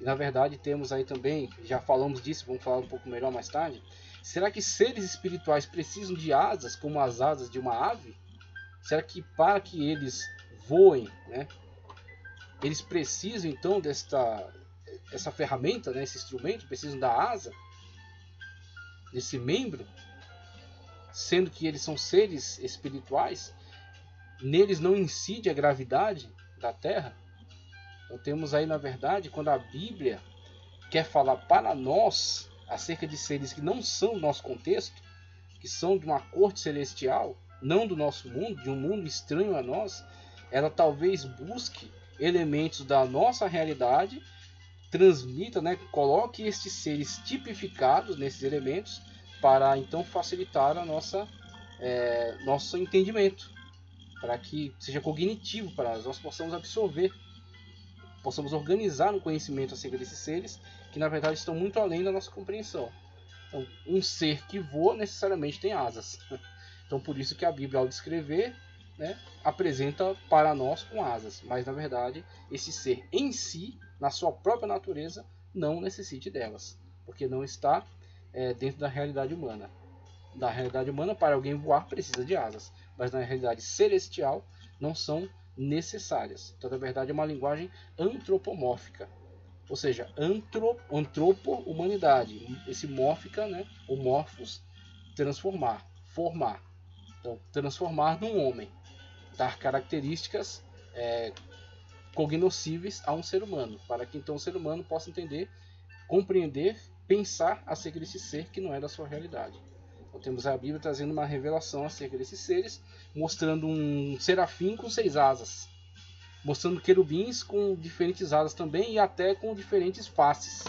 E na verdade temos aí também, já falamos disso, vamos falar um pouco melhor mais tarde. Será que seres espirituais precisam de asas como as asas de uma ave? Será que para que eles voem, né, eles precisam então essa ferramenta, né, esse instrumento, precisam da asa, desse membro, sendo que eles são seres espirituais? Neles não incide a gravidade da Terra? Então temos aí, na verdade, quando a Bíblia quer falar para nós acerca de seres que não são do nosso contexto, que são de uma corte celestial, não do nosso mundo, de um mundo estranho a nós, ela talvez busque elementos da nossa realidade, transmita, né, coloque estes seres tipificados nesses elementos para então facilitar a nosso entendimento, para que seja cognitivo, para nós possamos absorver, possamos organizar no conhecimento acerca desses seres, que na verdade estão muito além da nossa compreensão. Então, um ser que voa necessariamente tem asas. Então, por isso que a Bíblia, ao descrever, né, apresenta para nós com asas. Mas, na verdade, esse ser em si, na sua própria natureza, não necessite delas, porque não está dentro da realidade humana. Da realidade humana, para alguém voar, precisa de asas, mas na realidade celestial não são necessárias. Então, na verdade, é uma linguagem antropomórfica, ou seja, antropo-humanidade. Esse mórfica, né, o morphos, transformar, formar. Então, transformar num homem, dar características cognoscíveis a um ser humano, para que então o ser humano possa entender, compreender, pensar acerca desse ser que não é da sua realidade. Então, temos a Bíblia trazendo uma revelação acerca desses seres, mostrando um serafim com 6 asas, mostrando querubins com diferentes asas também e até com diferentes faces.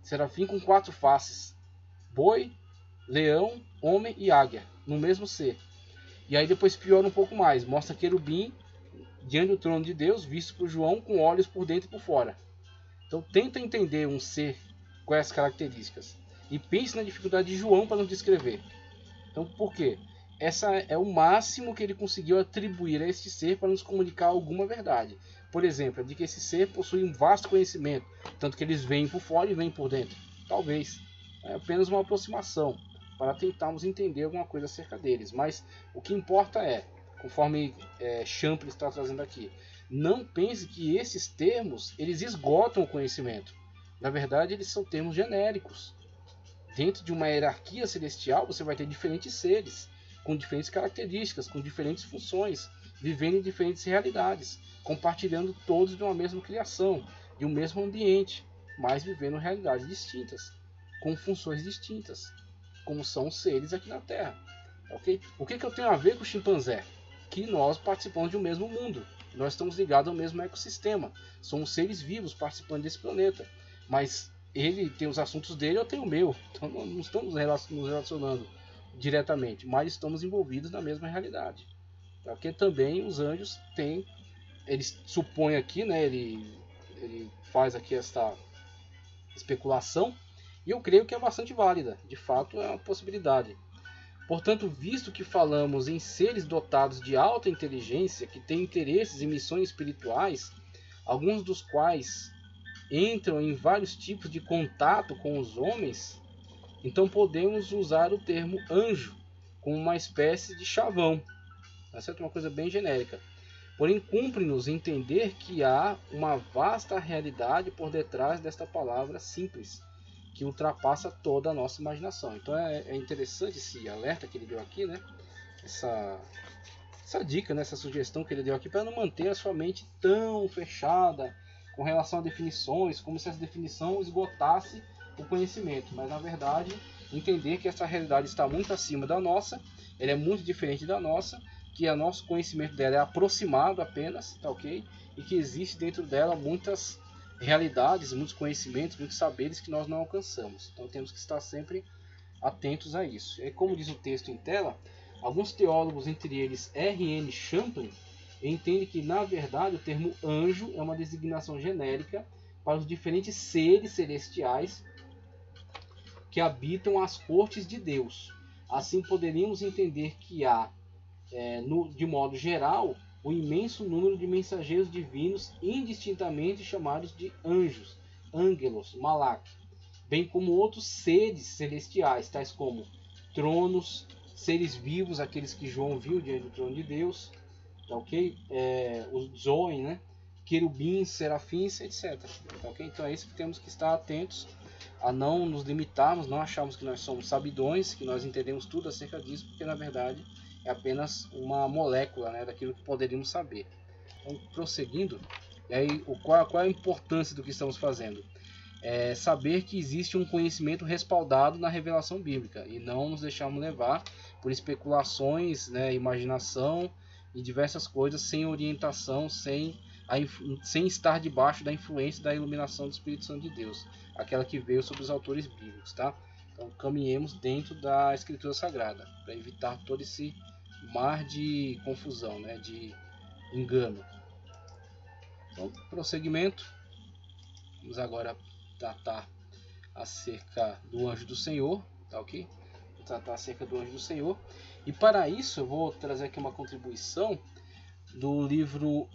Serafim com 4 faces: boi, leão, homem e águia, no mesmo ser. E aí depois piora um pouco mais, mostra querubim diante do trono de Deus, visto por João, com olhos por dentro e por fora. Então tenta entender um ser com essas características e pense na dificuldade de João para nos descrever. Então por quê? Essa é o máximo que ele conseguiu atribuir a este ser para nos comunicar alguma verdade. Por exemplo, de que esse ser possui um vasto conhecimento, tanto que eles vêm por fora e vêm por dentro. Talvez. É apenas uma aproximação para tentarmos entender alguma coisa acerca deles. Mas o que importa é, conforme Champlin está trazendo aqui, não pense que esses termos eles esgotam o conhecimento. Na verdade, eles são termos genéricos. Dentro de uma hierarquia celestial, você vai ter diferentes seres, com diferentes características, com diferentes funções, vivendo em diferentes realidades, compartilhando todos de uma mesma criação, de um mesmo ambiente, mas vivendo realidades distintas, com funções distintas, como são os seres aqui na Terra. Okay? O que eu tenho a ver com o chimpanzé? Que nós participamos de um mesmo mundo, nós estamos ligados ao mesmo ecossistema, somos seres vivos participando desse planeta, mas ele tem os assuntos dele, eu tenho o meu, então não estamos nos relacionando diretamente, mas estamos envolvidos na mesma realidade. Porque também os anjos têm, ele supõe aqui, né, ele faz aqui esta especulação, e eu creio que é bastante válida, de fato é uma possibilidade. Portanto, visto que falamos em seres dotados de alta inteligência, que têm interesses e missões espirituais, alguns dos quais entram em vários tipos de contato com os homens, então podemos usar o termo anjo como uma espécie de chavão. Essa é uma coisa bem genérica. Porém, cumpre-nos entender que há uma vasta realidade por detrás desta palavra simples, que ultrapassa toda a nossa imaginação. Então é interessante esse alerta que ele deu aqui, né? Essa dica, né? Essa sugestão que ele deu aqui, para não manter a sua mente tão fechada com relação a definições, como se essa definição esgotasse o conhecimento. Mas na verdade, entender que essa realidade está muito acima da nossa, ela é muito diferente da nossa, que o nosso conhecimento dela é aproximado apenas, tá ok? E que existe dentro dela muitas realidades, muitos conhecimentos, muitos saberes que nós não alcançamos. Então temos que estar sempre atentos a isso. E como diz o texto em tela, alguns teólogos, entre eles R.N. Champlin, entendem que, na verdade, o termo anjo é uma designação genérica para os diferentes seres celestiais que habitam as cortes de Deus. Assim, poderíamos entender que há, de modo geral, o imenso número de mensageiros divinos indistintamente chamados de anjos, ângelos, malak, bem como outros seres celestiais, tais como tronos, seres vivos, aqueles que João viu diante do trono de Deus, tá ok? Os zoe, né? Querubins, serafins, etc. Tá ok? Então é isso que temos que estar atentos, a não nos limitarmos, não acharmos que nós somos sabidões, que nós entendemos tudo acerca disso, porque na verdade é apenas uma molécula, né, daquilo que poderíamos saber. Então, prosseguindo, e aí, qual é a importância do que estamos fazendo? É saber que existe um conhecimento respaldado na revelação bíblica e não nos deixarmos levar por especulações, né, imaginação e diversas coisas sem orientação, sem estar debaixo da influência da iluminação do Espírito Santo de Deus, aquela que veio sobre os autores bíblicos, tá? Então caminhemos dentro da Escritura Sagrada para evitar todo esse mar de confusão, né, de engano. Então, prosseguimento, vamos agora tratar acerca do anjo do Senhor, tá ok? Vou tratar acerca do anjo do Senhor. E para isso eu vou trazer aqui uma contribuição do livro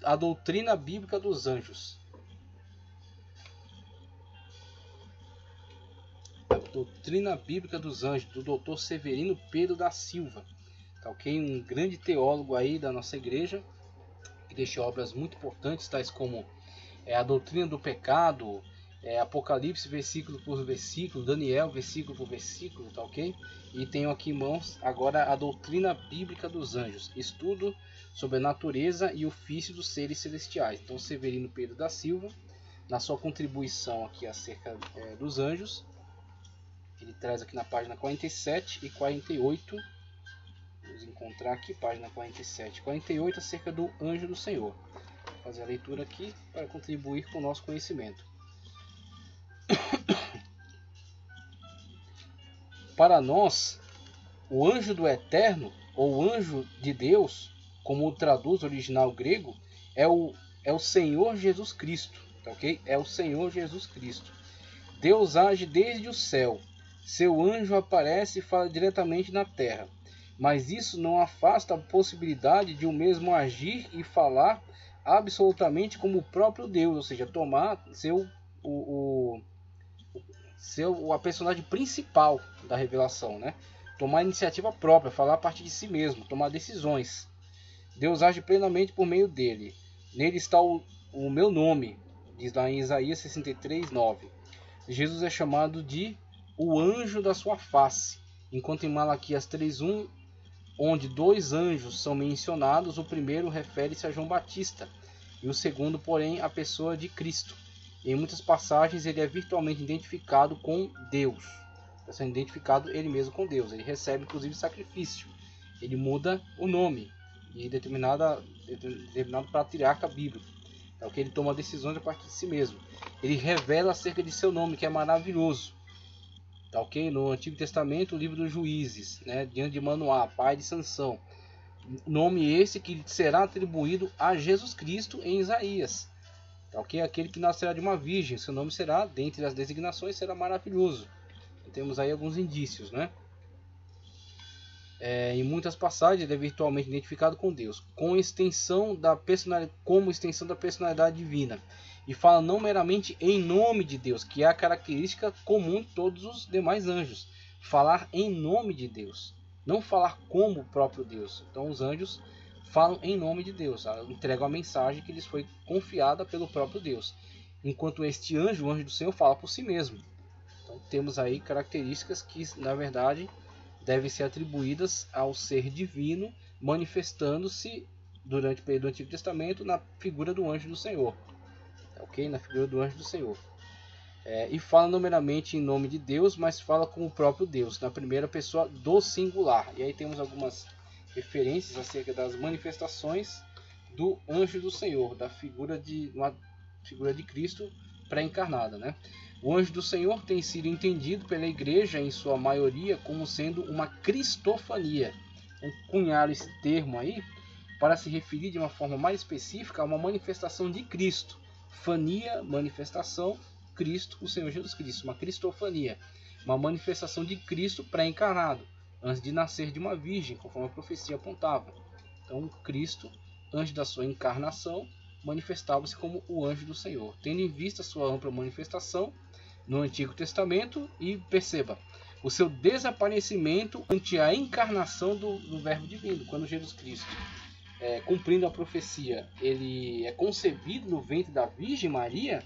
A Doutrina Bíblica dos Anjos. A Doutrina Bíblica dos Anjos, do Dr. Severino Pedro da Silva, tá ok? Um grande teólogo aí da nossa igreja, que deixou obras muito importantes, tais como a Doutrina do Pecado, Apocalipse versículo por versículo, Daniel versículo por versículo, tá ok? E tenho aqui em mãos agora a Doutrina Bíblica dos Anjos, estudo sobre a natureza e ofício dos seres celestiais. Então, Severino Pedro da Silva, na sua contribuição aqui acerca dos anjos, ele traz aqui na página 47 e 48, vamos encontrar aqui, página 47 e 48, acerca do anjo do Senhor. Vou fazer a leitura aqui para contribuir com o nosso conhecimento. Para nós, o anjo do Eterno, ou anjo de Deus, como o traduz o original grego, é o Senhor Jesus Cristo, tá ok? É o Senhor Jesus Cristo. Deus age desde o céu. Seu anjo aparece e fala diretamente na terra. Mas isso não afasta a possibilidade de o mesmo agir e falar absolutamente como o próprio Deus, ou seja, tomar a personagem principal da revelação, né? Tomar iniciativa própria, falar a partir de si mesmo, tomar decisões. Deus age plenamente por meio dele. Nele está o meu nome, diz lá em Isaías 63:9. Jesus é chamado de o anjo da sua face, enquanto em Malaquias 3:1, onde dois anjos são mencionados, o primeiro refere-se a João Batista e o segundo, porém, a pessoa de Cristo. Em muitas passagens ele é virtualmente identificado com Deus, está sendo identificado ele mesmo com Deus. Ele recebe inclusive sacrifício, ele muda o nome de determinado patriarca bíblico, é o que ele toma decisões a partir de si mesmo. Ele revela acerca de seu nome, que é maravilhoso, tá ok? No Antigo Testamento, o livro dos Juízes, né, diante de Manoá, pai de Sansão, nome esse que será atribuído a Jesus Cristo em Isaías, tá ok? Aquele que nascerá de uma virgem, seu nome será, dentre as designações, será maravilhoso. Temos aí alguns indícios, né? Em muitas passagens ele é virtualmente identificado com Deus, como extensão da personalidade divina, e fala não meramente em nome de Deus, que é a característica comum de todos os demais anjos, falar em nome de Deus, não falar como o próprio Deus. Então os anjos falam em nome de Deus, entregam a mensagem que lhes foi confiada pelo próprio Deus, enquanto este anjo, o anjo do Senhor, fala por si mesmo. Então temos aí características que na verdade devem ser atribuídas ao ser divino, manifestando-se durante o período do Antigo Testamento na figura do anjo do Senhor, ok? Na figura do anjo do Senhor. E fala não meramente em nome de Deus, mas fala com o próprio Deus, na primeira pessoa do singular. E aí temos algumas referências acerca das manifestações do anjo do Senhor, da figura de Cristo pré-encarnada, né? O anjo do Senhor tem sido entendido pela igreja, em sua maioria, como sendo uma cristofania. Cunharam esse termo aí para se referir de uma forma mais específica a uma manifestação de Cristo. Fania, manifestação, Cristo, o Senhor Jesus Cristo, uma cristofania, uma manifestação de Cristo pré-encarnado, antes de nascer de uma virgem, conforme a profecia apontava. Então, Cristo, antes da sua encarnação, manifestava-se como o anjo do Senhor, tendo em vista sua ampla manifestação no Antigo Testamento e, perceba, o seu desaparecimento ante a encarnação do Verbo Divino, quando Jesus Cristo, cumprindo a profecia, ele é concebido no ventre da Virgem Maria.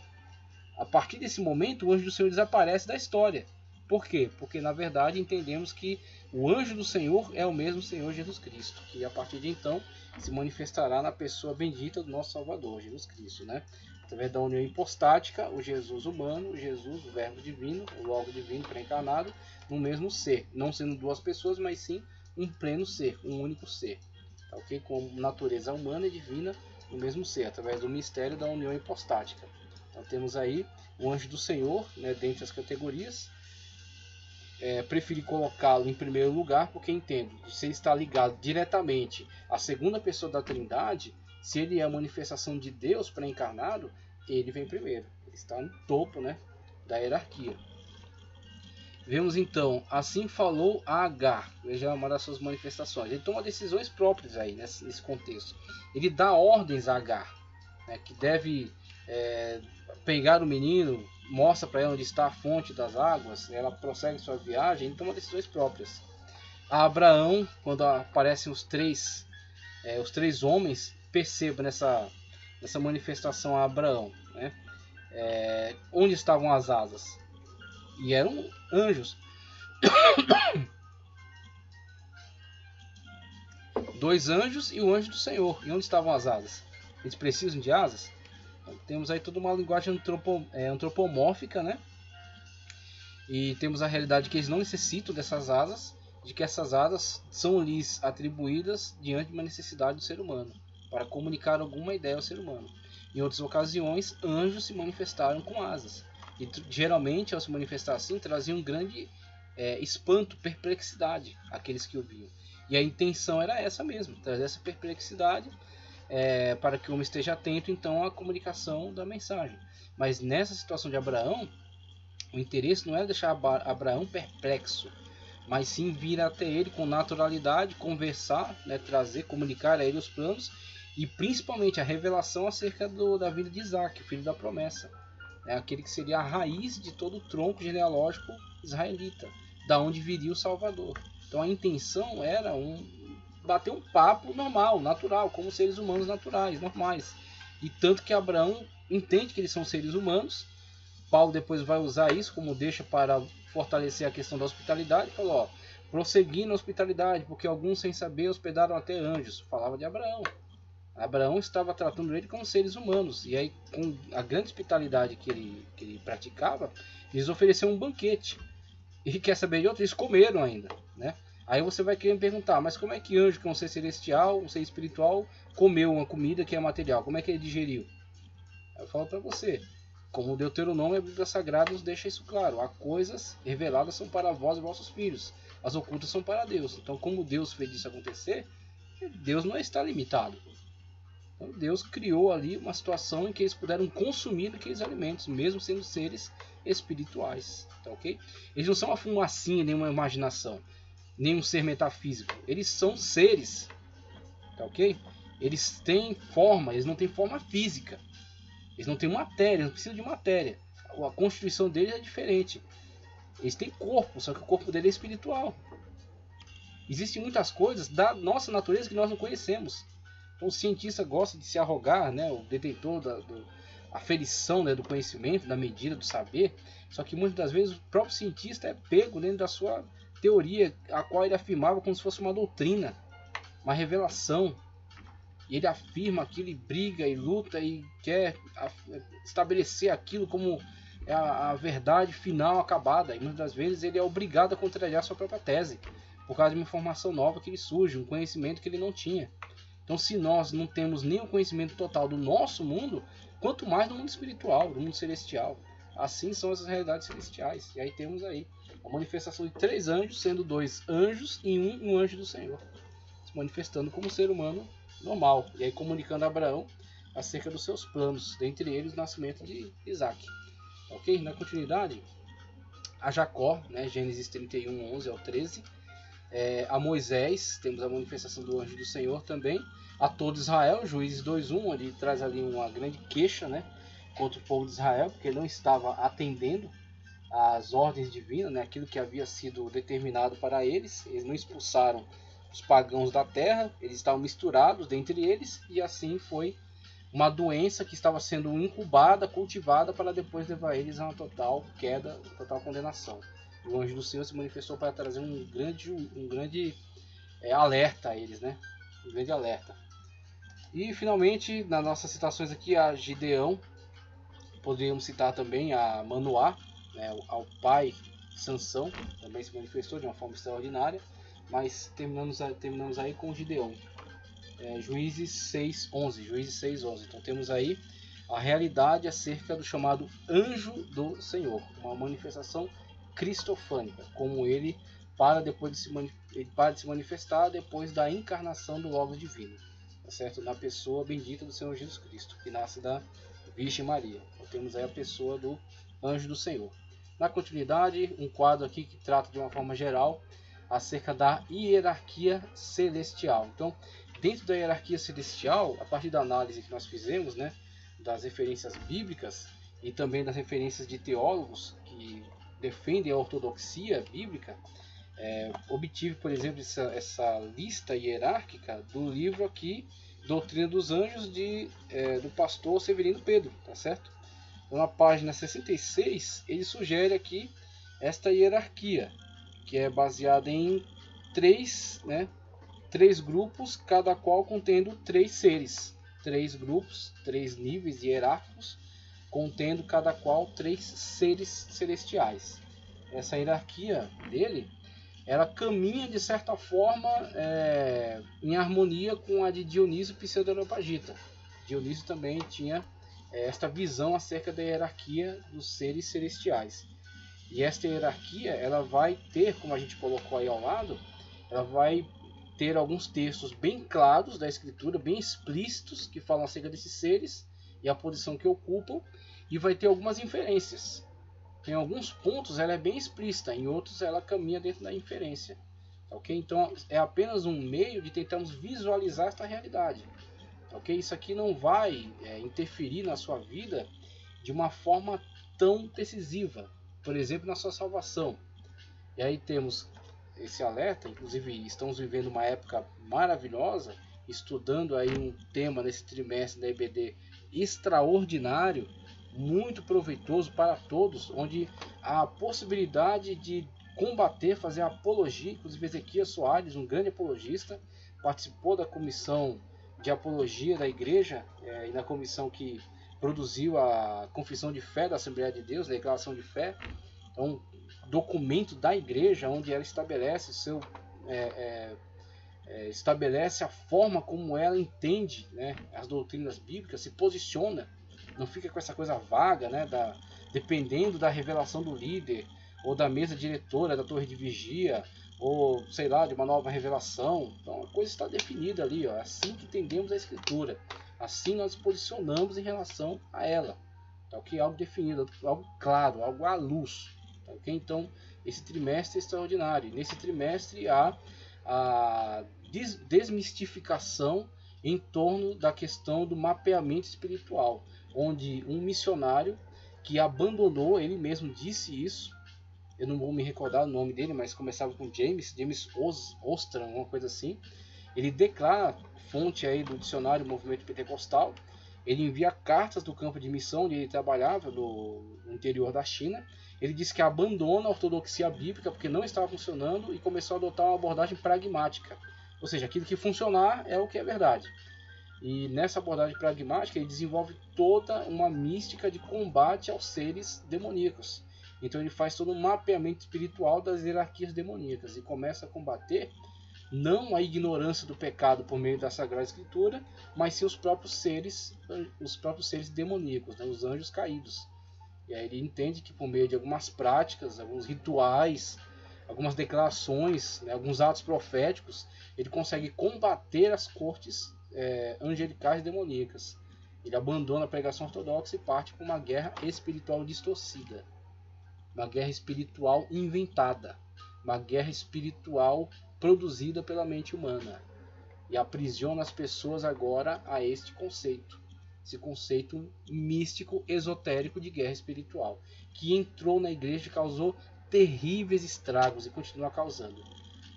A partir desse momento, o anjo do Senhor desaparece da história. Por quê? Porque, na verdade, entendemos que o anjo do Senhor é o mesmo Senhor Jesus Cristo, que a partir de então se manifestará na pessoa bendita do nosso Salvador, Jesus Cristo, né? Através da união hipostática, o Jesus humano, o Jesus, o Verbo divino, o Logo divino pré-encarnado, no mesmo ser, não sendo duas pessoas, mas sim um pleno ser, um único ser, tá, ok? Com natureza humana e divina no mesmo ser, através do mistério da união hipostática. Então temos aí o anjo do Senhor, né, dentre as categorias. Preferi colocá-lo em primeiro lugar porque entendo que se ele está ligado diretamente à segunda pessoa da Trindade, se ele é a manifestação de Deus pré-encarnado, ele vem primeiro. Ele está no topo, né, da hierarquia. Vemos então, assim falou a Agar, veja uma das suas manifestações. Ele toma decisões próprias aí nesse contexto. Ele dá ordens a Agar, né, que deve pegar o menino, mostra para ela onde está a fonte das águas, ela prossegue sua viagem, ele toma decisões próprias. A Abraão, quando aparecem os três homens, perceba nessa manifestação a Abraão, né? Onde estavam as asas? E eram anjos. 2 anjos e o anjo do Senhor. E onde estavam as asas? Eles precisam de asas? Então, temos aí toda uma linguagem antropomórfica, né? E temos a realidade que eles não necessitam dessas asas, de que essas asas são lhes atribuídas diante de uma necessidade do ser humano, para comunicar alguma ideia ao ser humano. Em outras ocasiões, anjos se manifestaram com asas. E geralmente, ao se manifestar assim, traziam um grande espanto, perplexidade àqueles que o viam. E a intenção era essa mesmo, trazer essa perplexidade para que o homem esteja atento então à comunicação da mensagem. Mas nessa situação de Abraão, o interesse não era deixar Abraão perplexo, mas sim vir até ele com naturalidade, conversar, né, trazer, comunicar a ele os planos e principalmente a revelação acerca da vida de Isaac, o filho da promessa, aquele que seria a raiz de todo o tronco genealógico israelita, da onde viria o Salvador. Então a intenção era bater um papo normal, natural, como seres humanos naturais, normais. E tanto que Abraão entende que eles são seres humanos. Paulo depois vai usar isso como deixa para fortalecer a questão da hospitalidade. Falou, prosseguir na hospitalidade, porque alguns sem saber hospedaram até anjos. Falava de Abraão. Abraão estava tratando ele como seres humanos. E aí, com a grande hospitalidade que ele praticava, eles ofereceram um banquete. E quer saber de outro? Eles comeram ainda, né? Aí você vai querer me perguntar, mas como é que anjo, que é um ser celestial, um ser espiritual, comeu uma comida que é material? Como é que ele digeriu? Eu falo para você, como o Deuteronômio e a Bíblia Sagrada nos deixa isso claro. Há coisas reveladas são para vós e vossos filhos, as ocultas são para Deus. Então, como Deus fez isso acontecer, Deus não está limitado. Então, Deus criou ali uma situação em que eles puderam consumir aqueles alimentos, mesmo sendo seres espirituais. Tá, ok? Eles não são uma fumacinha, nem uma imaginação, nem um ser metafísico. Eles são seres, tá, ok? Eles têm forma, eles não têm forma física. Eles não têm matéria, eles não precisam de matéria. A constituição deles é diferente. Eles têm corpo, só que o corpo deles é espiritual. Existem muitas coisas da nossa natureza que nós não conhecemos. Então, o cientista gosta de se arrogar, né, o detentor da aferição, né, do conhecimento, da medida, do saber. Só que muitas das vezes o próprio cientista é pego dentro da sua teoria, a qual ele afirmava como se fosse uma doutrina, uma revelação. E ele afirma aquilo e briga e luta e quer estabelecer aquilo como a verdade final acabada. E muitas das vezes ele é obrigado a contrariar sua própria tese, por causa de uma informação nova que lhe surge, um conhecimento que ele não tinha. Então, se nós não temos nenhum conhecimento total do nosso mundo, quanto mais do mundo espiritual, do mundo celestial. Assim são essas realidades celestiais. E aí temos aí a manifestação de 3 anjos, sendo 2 anjos e um anjo do Senhor, se manifestando como ser humano normal. E aí comunicando a Abraão acerca dos seus planos, dentre eles o nascimento de Isaac. Ok? Na continuidade, a Jacó, né, Gênesis 31, 11 ao 13. A Moisés, temos a manifestação do anjo do Senhor também. A todo Israel, Juízes 2:1, onde traz ali uma grande queixa, né, contra o povo de Israel, porque ele não estava atendendo às ordens divinas, né, aquilo que havia sido determinado para eles. Eles não expulsaram os pagãos da terra, eles estavam misturados dentre eles, e assim foi uma doença que estava sendo incubada, cultivada, para depois levar eles a uma total queda, total condenação. O anjo do Senhor se manifestou para trazer um grande alerta a eles, né? Um grande alerta. E finalmente, nas nossas citações aqui, a Gideão, poderíamos citar também a Manoá, né, ao pai Sansão, também se manifestou de uma forma extraordinária, mas terminamos aí com Gideão. Juízes 6:11, Juízes 6:11. Então temos aí a realidade acerca do chamado anjo do Senhor, uma manifestação cristofânica, como ele para de se manifestar depois da encarnação do Logos divino, tá certo? Na pessoa bendita do Senhor Jesus Cristo, que nasce da Virgem Maria. Então temos aí a pessoa do anjo do Senhor. Na continuidade, um quadro aqui que trata de uma forma geral acerca da hierarquia celestial. Então, dentro da hierarquia celestial, a partir da análise que nós fizemos, né, das referências bíblicas e também das referências de teólogos que defendem a ortodoxia bíblica, obtive, por exemplo, essa lista hierárquica do livro aqui, Doutrina dos Anjos, do pastor Severino Pedro, tá certo? Então, na página 66, ele sugere aqui esta hierarquia, que é baseada em três grupos, cada qual contendo 3 seres. 3 grupos, 3 níveis hierárquicos, contendo cada qual 3 seres celestiais. Essa hierarquia dele, ela caminha de certa forma em harmonia com a de Dionísio Pseudo-Areopagita. Dionísio também tinha esta visão acerca da hierarquia dos seres celestiais. E esta hierarquia, ela vai ter, como a gente colocou aí ao lado, ela vai ter alguns textos bem claros da Escritura, bem explícitos, que falam acerca desses seres e a posição que ocupam, e vai ter algumas inferências. Em alguns pontos ela é bem explícita, em outros ela caminha dentro da inferência. Ok? Então é apenas um meio de tentarmos visualizar esta realidade. Ok? Isso aqui não vai interferir na sua vida de uma forma tão decisiva, por exemplo, na sua salvação. E aí temos esse alerta, inclusive estamos vivendo uma época maravilhosa, estudando aí um tema nesse trimestre da EBD extraordinário, muito proveitoso para todos, onde há a possibilidade de combater, fazer apologia. Inclusive Ezequias Soares, um grande apologista, participou da comissão de apologia da igreja e na comissão que produziu a Confissão de Fé da Assembleia de Deus, a Declaração de Fé. Então, documento da igreja onde ela estabelece estabelece a forma como ela entende, né, as doutrinas bíblicas, se posiciona, não fica com essa coisa vaga, né, dependendo da revelação do líder ou da mesa diretora da torre de vigia, ou sei lá, de uma nova revelação. Então a coisa está definida ali, ó, assim que entendemos a Escritura, assim nós posicionamos em relação a ela, tá, ok? Algo definido, algo claro, algo à luz, tá, ok? Então esse trimestre é extraordinário. Nesse trimestre há a desmistificação em torno da questão do mapeamento espiritual, onde um missionário que abandonou, ele mesmo disse isso, eu não vou me recordar o nome dele, mas começava com James Ostrom, uma coisa assim. Ele declara, fonte aí do dicionário Movimento Pentecostal, ele envia cartas do campo de missão onde ele trabalhava no interior da China. Ele diz que abandona a ortodoxia bíblica porque não estava funcionando e começou a adotar uma abordagem pragmática. Ou seja, aquilo que funcionar é o que é verdade. E nessa abordagem pragmática ele desenvolve toda uma mística de combate aos seres demoníacos. Então ele faz todo um mapeamento espiritual das hierarquias demoníacas e começa a combater não a ignorância do pecado por meio da Sagrada Escritura, mas sim os próprios seres demoníacos, né, os anjos caídos. E aí ele entende que por meio de algumas práticas, alguns rituais, algumas declarações, né, alguns atos proféticos, ele consegue combater as cortes angelicais e demoníacas. Ele abandona a pregação ortodoxa e parte para uma guerra espiritual distorcida, uma guerra espiritual inventada, uma guerra espiritual produzida pela mente humana, e aprisiona as pessoas agora a este conceito, esse conceito místico, esotérico de guerra espiritual, que entrou na igreja e causou terríveis estragos e continua causando.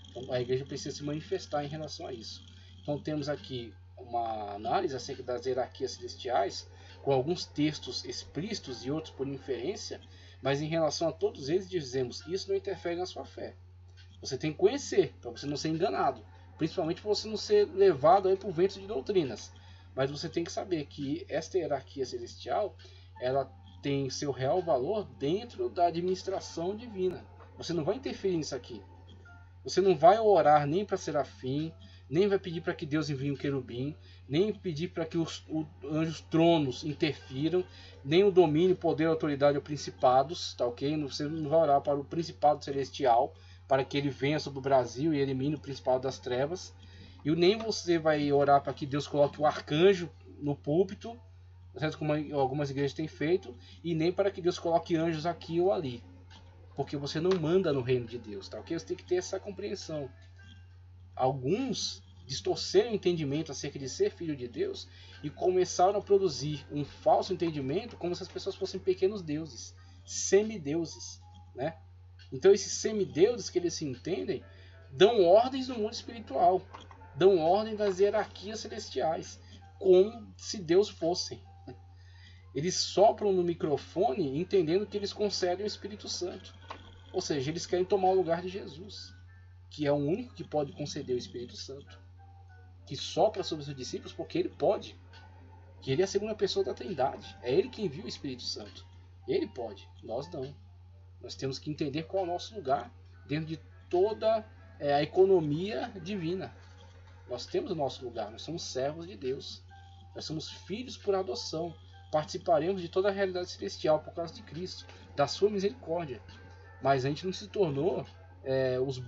Então, a igreja precisa se manifestar em relação a isso. Então temos aqui uma análise acerca das hierarquias celestiais, com alguns textos explícitos e outros por inferência, mas em relação a todos eles dizemos, isso não interfere na sua fé. Você tem que conhecer, para você não ser enganado, principalmente para você não ser levado aí por ventos de doutrinas. Mas você tem que saber que esta hierarquia celestial, ela tem seu real valor dentro da administração divina. Você não vai interferir nisso aqui. Você não vai orar nem para serafim, nem vai pedir para que Deus envie um querubim, nem pedir para que os anjos tronos interfiram, nem o domínio, poder, autoridade ou principados, tá ok? Você não vai orar para o principado celestial, para que ele venha sobre o Brasil e elimine o principado das trevas. E nem você vai orar para que Deus coloque o arcanjo no púlpito, certo? Como algumas igrejas têm feito, e nem para que Deus coloque anjos aqui ou ali. Porque você não manda no reino de Deus, tá ok? Você tem que ter essa compreensão. Alguns distorceram o entendimento acerca de ser filho de Deus e começaram a produzir um falso entendimento como se as pessoas fossem pequenos deuses, semideuses, né? Então esses semideuses que eles se entendem dão ordens no mundo espiritual, dão ordem das hierarquias celestiais, como se Deus fossem. Eles sopram no microfone entendendo que eles concedem o Espírito Santo. Ou seja, eles querem tomar o lugar de Jesus, que é o único que pode conceder o Espírito Santo, que sopra sobre os seus discípulos porque ele pode, que ele é a segunda pessoa da Trindade, é ele que envia o Espírito Santo. Ele pode, nós não. Nós temos que entender qual é o nosso lugar dentro de toda a economia divina. Nós temos o nosso lugar, nós somos servos de Deus, nós somos filhos por adoção, participaremos de toda a realidade celestial por causa de Cristo, da sua misericórdia. Mas a gente não se tornou os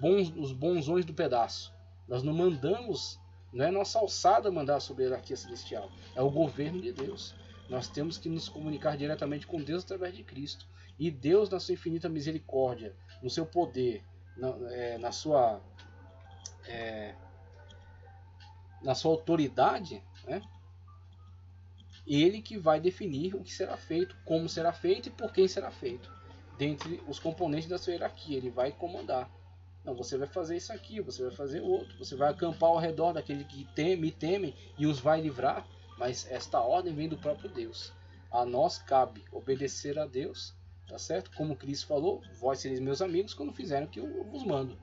bonzões do pedaço. Nós não mandamos, não é nossa alçada mandar sobre a hierarquia celestial, é o governo de Deus. Nós temos que nos comunicar diretamente com Deus através de Cristo. E Deus, na sua infinita misericórdia, no seu poder, na sua autoridade, né? Ele que vai definir o que será feito, como será feito e por quem será feito. Dentre os componentes da sua hierarquia, ele vai comandar. Não, você vai fazer isso aqui, você vai fazer outro, você vai acampar ao redor daquele que me temem e os vai livrar, mas esta ordem vem do próprio Deus. A nós cabe obedecer a Deus, tá certo? Como Cristo falou, vós sereis meus amigos quando fizerem o que eu vos mando.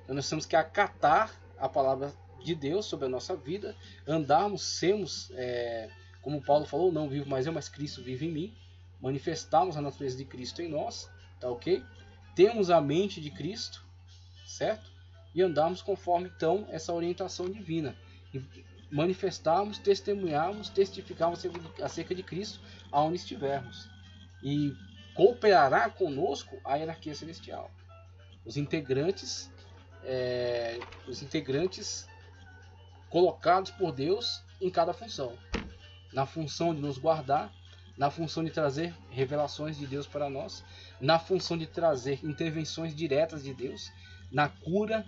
Então nós temos que acatar a palavra de Deus sobre a nossa vida, andarmos, sermos, como Paulo falou, não vivo mais eu, mas Cristo vive em mim, manifestarmos a natureza de Cristo em nós, tá ok? Temos a mente de Cristo, certo? E andarmos conforme então essa orientação divina, e manifestarmos, testemunharmos, testificarmos acerca de Cristo aonde estivermos, e cooperará conosco a hierarquia celestial, os integrantes colocados por Deus em cada função, na função de nos guardar, na função de trazer revelações de Deus para nós, na função de trazer intervenções diretas de Deus, na cura,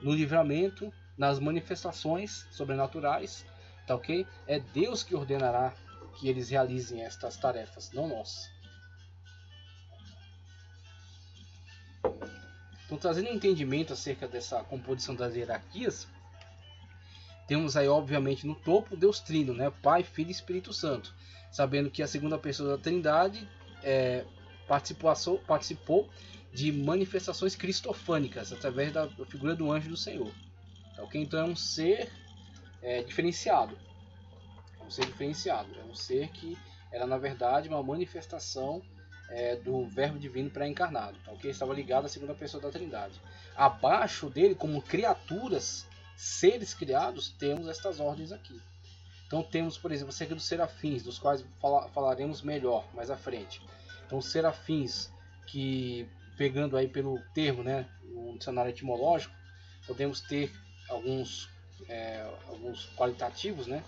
no livramento, nas manifestações sobrenaturais, tá ok? É Deus que ordenará que eles realizem estas tarefas, não nós. Então, trazendo um entendimento acerca dessa composição das hierarquias, temos aí, obviamente, no topo Deus Trino, né? Pai, Filho e Espírito Santo. Sabendo que a segunda pessoa da Trindade participou de manifestações cristofânicas através da figura do anjo do Senhor. Okay? Então é um ser diferenciado. É um ser diferenciado. É um ser que era, na verdade, uma manifestação do Verbo Divino pré-encarnado. Okay? Estava ligado à segunda pessoa da Trindade. Abaixo dele, como criaturas, seres criados, temos estas ordens aqui. Então temos, por exemplo, acerca dos serafins, dos quais falaremos melhor mais à frente. Então, serafins, que pegando aí pelo termo, né, no dicionário etimológico, podemos ter alguns qualitativos, né,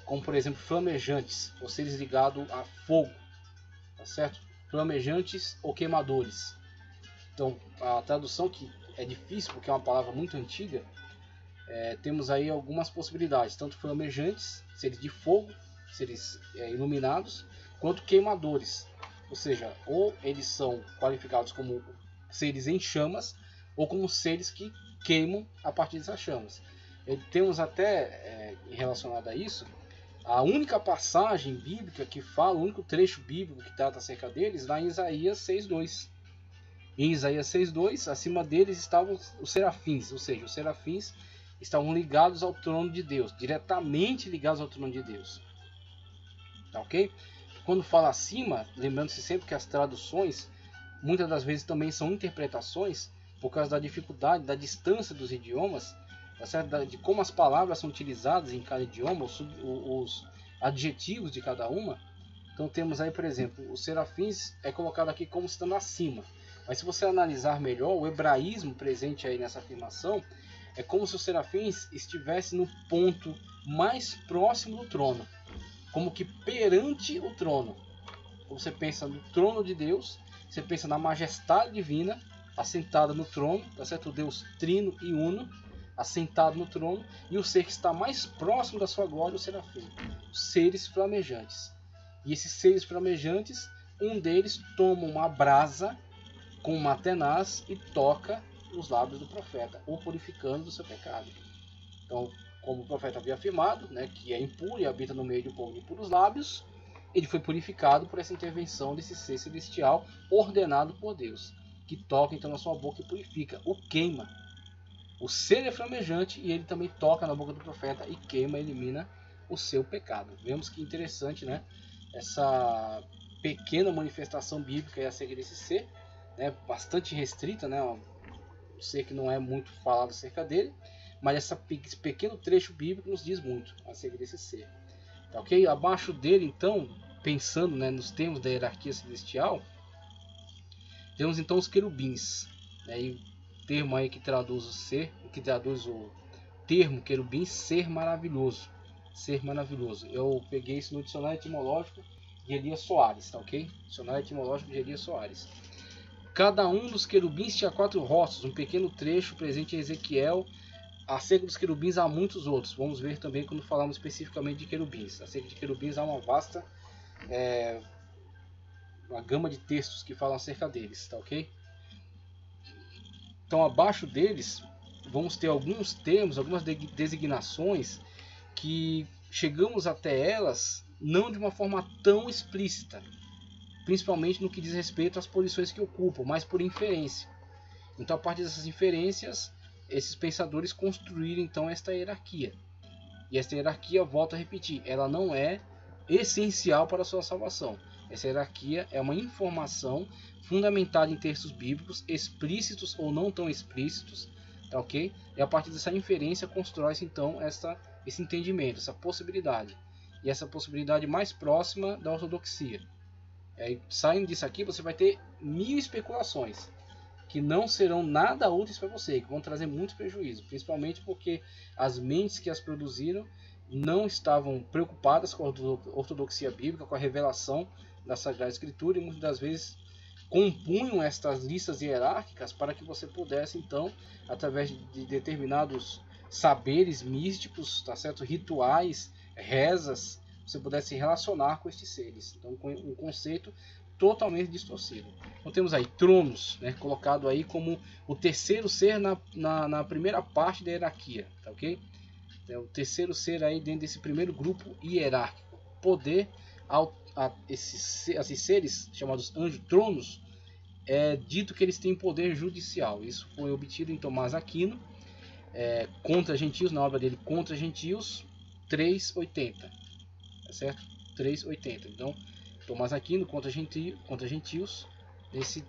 como por exemplo flamejantes, ou seres ligados a fogo, tá certo? Flamejantes ou queimadores. Então, a tradução, que é difícil porque é uma palavra muito antiga, temos aí algumas possibilidades, tanto flamejantes, seres de fogo, seres iluminados, quanto queimadores, ou seja, ou eles são qualificados como seres em chamas, ou como seres que queimam a partir dessas chamas. Temos até, relacionado a isso, a única passagem bíblica que fala, o único trecho bíblico que trata acerca deles, lá em Isaías 6:2. Em Isaías 6:2, acima deles estavam os serafins, ou seja, os serafins estavam ligados ao trono de Deus, diretamente ligados ao trono de Deus. Tá ok? Quando fala acima, lembrando-se sempre que as traduções, muitas das vezes também são interpretações, por causa da dificuldade, da distância dos idiomas, tá certo? De como as palavras são utilizadas em cada idioma, os adjetivos de cada uma. Então temos aí, por exemplo, os serafins é colocado aqui como estando acima. Mas se você analisar melhor, o hebraísmo presente aí nessa afirmação é como se os serafins estivessem no ponto mais próximo do trono, como que perante o trono. Então você pensa no trono de Deus, você pensa na majestade divina, assentada no trono, tá certo? O Deus trino e uno, assentado no trono, e o ser que está mais próximo da sua glória, o serafim, os seres flamejantes. E esses seres flamejantes, um deles toma uma brasa com uma tenaz e toca os lábios do profeta, o purificando do seu pecado. Então, como o profeta havia afirmado, né, que é impuro e habita no meio de um povo de impuros lábios, ele foi purificado por essa intervenção desse ser celestial ordenado por Deus, que toca então na sua boca e purifica, o queima. O ser é flamejante e ele também toca na boca do profeta e queima, elimina o seu pecado. Vemos que interessante, né? Essa pequena manifestação bíblica acerca desse ser, né? Bastante restrita, né? Um ser que não é muito falado acerca dele, mas esse pequeno trecho bíblico nos diz muito acerca desse ser. Tá, ok? Abaixo dele, então, pensando, né, nos termos da hierarquia celestial, temos então os querubins, né? E o termo aí que traduz o ser, que traduz o termo querubim, ser maravilhoso. Ser maravilhoso. Eu peguei isso no dicionário etimológico de Elias Soares, tá ok? Dicionário etimológico de Elias Soares. Cada um dos querubins tinha 4 rostos, um pequeno trecho presente em Ezequiel. Acerca dos querubins há muitos outros. Vamos ver também quando falamos especificamente de querubins. Acerca de querubins há uma vasta uma gama de textos que falam acerca deles, tá ok? Então abaixo deles vamos ter alguns termos, algumas designações que chegamos até elas não de uma forma tão explícita, principalmente no que diz respeito às posições que ocupam, mas por inferência. Então a partir dessas inferências, esses pensadores construíram então esta hierarquia. E esta hierarquia, volto a repetir, ela não é essencial para a sua salvação. Essa hierarquia é uma informação fundamentada em textos bíblicos, explícitos ou não tão explícitos, tá ok? E a partir dessa inferência constrói-se então esse entendimento, essa possibilidade. E essa possibilidade mais próxima da ortodoxia. Saindo disso aqui, você vai ter 1000 especulações que não serão nada úteis para você, que vão trazer muito prejuízo, principalmente porque as mentes que as produziram não estavam preocupadas com a ortodoxia bíblica, com a revelação da Sagrada Escritura, e muitas das vezes compunham estas listas hierárquicas para que você pudesse então, através de determinados saberes místicos, tá certo? Rituais, rezas, você pudesse se relacionar com estes seres. Então, um conceito totalmente distorcido. Então temos aí tronos, né, colocado aí como o terceiro ser na primeira parte da hierarquia, tá ok? É o terceiro ser aí dentro desse primeiro grupo hierárquico. Poder esses seres chamados anjos, tronos, é dito que eles têm poder judicial. Isso foi obtido em Tomás Aquino, contra gentios, na obra dele Contra Gentios 3:80, tá certo? 3:80. Então Tomás Aquino contra gentios, nesse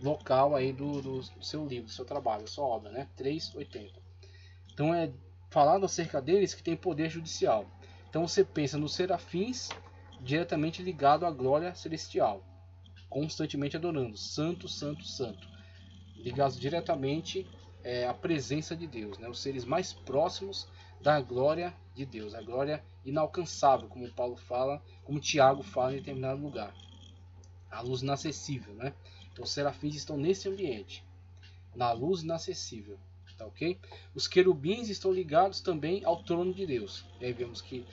local aí do seu livro, do seu trabalho, da sua obra, né? 3:80. Então é falado acerca deles que tem poder judicial. Então você pensa nos serafins diretamente ligado à glória celestial. constantemente adorando, santo, santo, santo, ligados diretamente à presença de Deus, né? Os seres mais próximos da glória de Deus, a glória inalcançável, como Paulo fala, como Tiago fala em determinado lugar, a luz inacessível, né? Então os serafins estão nesse ambiente, na luz inacessível, tá ok? Os querubins estão ligados também ao trono de Deus. E aí vemos que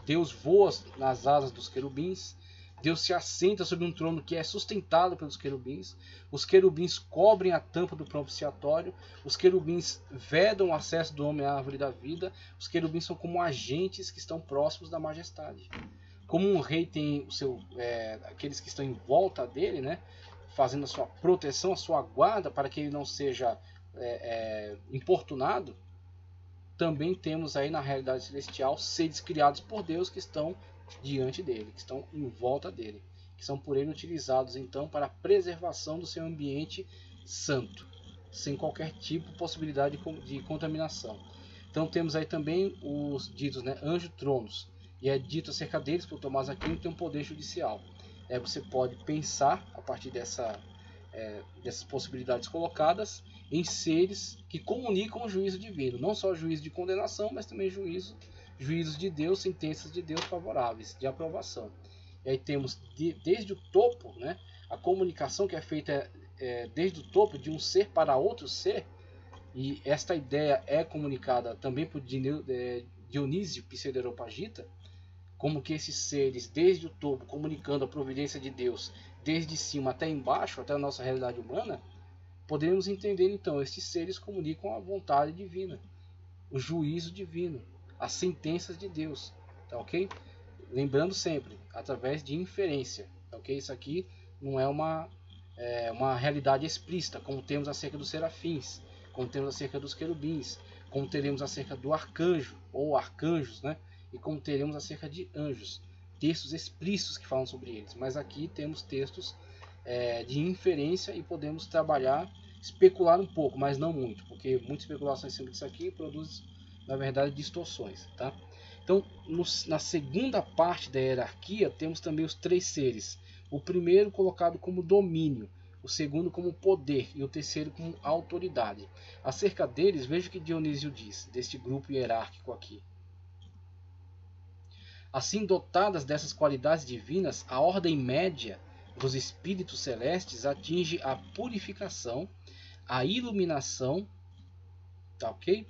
Deus voa nas asas dos querubins, Deus se assenta sobre um trono que é sustentado pelos querubins, os querubins cobrem a tampa do propiciatório, os querubins vedam o acesso do homem à árvore da vida, os querubins são como agentes que estão próximos da majestade. Como um rei tem o seu, aqueles que estão em volta dele, né, fazendo a sua proteção, a sua guarda, para que ele não seja importunado, também temos aí na realidade celestial seres criados por Deus que estão diante dele, que estão em volta dele, que são por ele utilizados então para a preservação do seu ambiente santo, sem qualquer tipo de possibilidade de contaminação. Então temos aí também os ditos, né, anjo-tronos, e é dito acerca deles por Tomás Aquino que tem um poder judicial. Você pode pensar a partir dessas possibilidades colocadas em seres que comunicam o juízo divino, não só juízo de condenação, mas também juízos de Deus, sentenças de Deus favoráveis, de aprovação. E aí temos desde o topo, né, a comunicação que é feita desde o topo de um ser para outro ser, e esta ideia é comunicada também por Dionísio Pseudo-Areopagita, como que esses seres desde o topo comunicando a providência de Deus desde cima até embaixo, até a nossa realidade humana, podemos entender então, estes seres comunicam a vontade divina, o juízo divino, as sentenças de Deus, tá ok? Lembrando sempre, através de inferência, tá ok? Isso aqui não é uma realidade explícita, como temos acerca dos serafins, como temos acerca dos querubins, como teremos acerca do arcanjo, ou arcanjos, né? E como teremos acerca de anjos, textos explícitos que falam sobre eles, mas aqui temos textos de inferência e podemos trabalhar, especular um pouco, mas não muito, porque muita especulação em cima disso aqui produz, na verdade, distorções, tá? Então, na segunda parte da hierarquia, temos também os três seres. O primeiro colocado como domínio, o segundo como poder e o terceiro como autoridade. Acerca deles, veja o que Dionísio diz, deste grupo hierárquico aqui. Assim, dotadas dessas qualidades divinas, a ordem média dos espíritos celestes atinge a purificação, a iluminação, tá ok?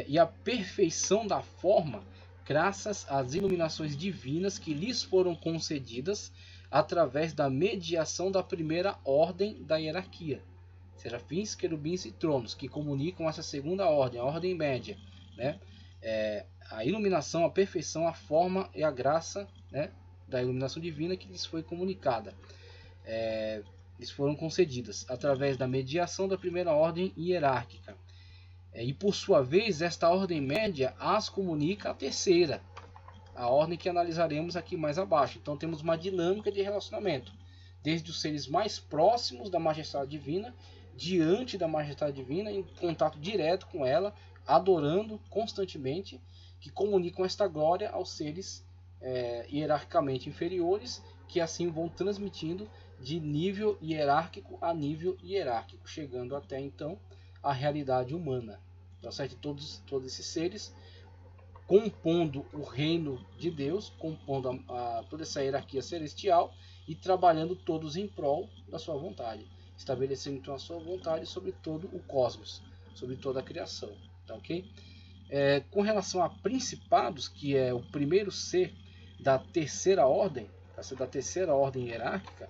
E a perfeição da forma, graças às iluminações divinas que lhes foram concedidas através da mediação da primeira ordem da hierarquia. Serafins, querubins e tronos, que comunicam essa segunda ordem, a ordem média, né? A iluminação, a perfeição, a forma e a graça, né, da iluminação divina que lhes foi comunicada. Lhes foram concedidas através da mediação da primeira ordem hierárquica. E por sua vez, esta ordem média as comunica a terceira, a ordem que analisaremos aqui mais abaixo. Então temos uma dinâmica de relacionamento, desde os seres mais próximos da majestade divina, diante da majestade divina, em contato direto com ela, adorando constantemente, que comunicam esta glória aos seres hierarquicamente inferiores, que assim vão transmitindo de nível hierárquico a nível hierárquico, chegando até então à realidade humana. Tá certo? Todos esses seres compondo o reino de Deus, compondo toda essa hierarquia celestial e trabalhando todos em prol da sua vontade, estabelecendo então a sua vontade sobre todo o cosmos, sobre toda a criação. Tá ok? Com relação a principados, que é o primeiro ser da terceira ordem, da terceira ordem hierárquica,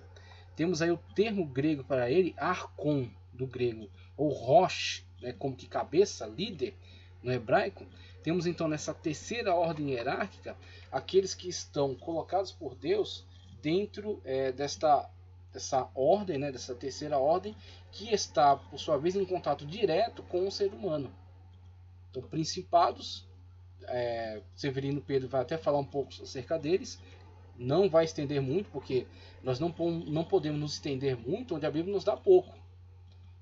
temos aí o termo grego para ele, archon, do grego, ou rosh, né, como que cabeça, líder, no hebraico. Temos então nessa terceira ordem hierárquica aqueles que estão colocados por Deus dentro dessa ordem, né, dessa terceira ordem, que está, por sua vez, em contato direto com o ser humano. Então, principados, Severino Pedro vai até falar um pouco acerca deles, não vai estender muito, porque nós não podemos nos estender muito onde a Bíblia nos dá pouco.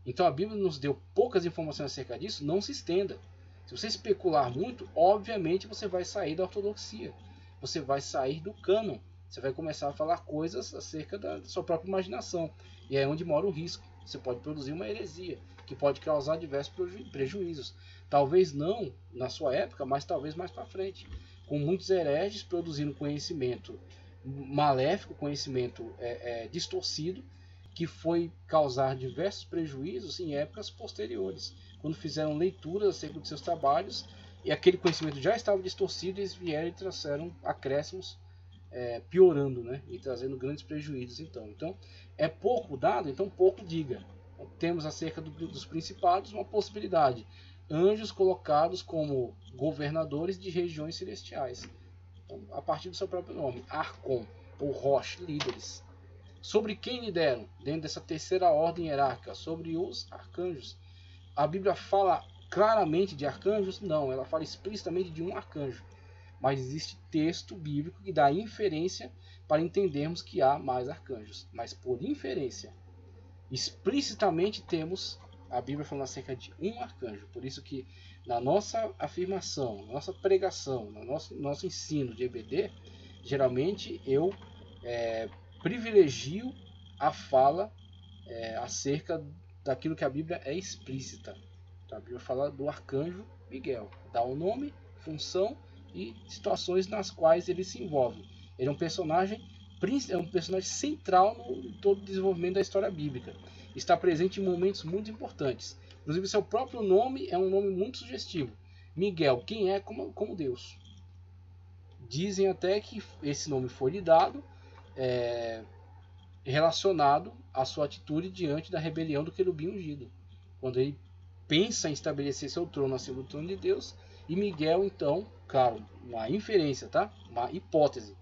Então a Bíblia nos deu poucas informações acerca disso, não se estenda. Se você especular muito, obviamente você vai sair da ortodoxia, você vai sair do cânon, você vai começar a falar coisas acerca da sua própria imaginação. E é onde mora o risco. Você pode produzir uma heresia, que pode causar diversos prejuízos. Talvez não na sua época, mas talvez mais para frente. Com muitos hereges produzindo conhecimento maléfico, conhecimento distorcido, que foi causar diversos prejuízos em épocas posteriores, quando fizeram leituras acerca dos seus trabalhos e aquele conhecimento já estava distorcido, eles vieram e trouxeram acréscimos, piorando, né? E trazendo grandes prejuízos. Então é pouco dado, então pouco diga. Então, temos acerca dos principados uma possibilidade: anjos colocados como governadores de regiões celestiais, então, a partir do seu próprio nome, Arcon ou Rosh, líderes. Sobre quem lideram dentro dessa terceira ordem hierárquica? Sobre os arcanjos. A Bíblia fala claramente de arcanjos? Não, ela fala explicitamente de um arcanjo. Mas existe texto bíblico que dá inferência para entendermos que há mais arcanjos. Mas por inferência, explicitamente temos a Bíblia falando acerca de um arcanjo. Por isso que na nossa afirmação, na nossa pregação, no nosso ensino de EBD, geralmente eu privilegio a fala acerca daquilo que a Bíblia é explícita. Então, a Bíblia fala do arcanjo Miguel, dá o nome, função e situações nas quais ele se envolve. Ele é um personagem central no todo o desenvolvimento da história bíblica. Está presente em momentos muito importantes. Inclusive, seu próprio nome é um nome muito sugestivo. Miguel, quem é como Deus. Dizem até que esse nome foi lhe dado relacionado à sua atitude diante da rebelião do querubim ungido, quando ele pensa em estabelecer seu trono acima do trono de Deus. E Miguel, então, claro, uma inferência, tá? Uma hipótese.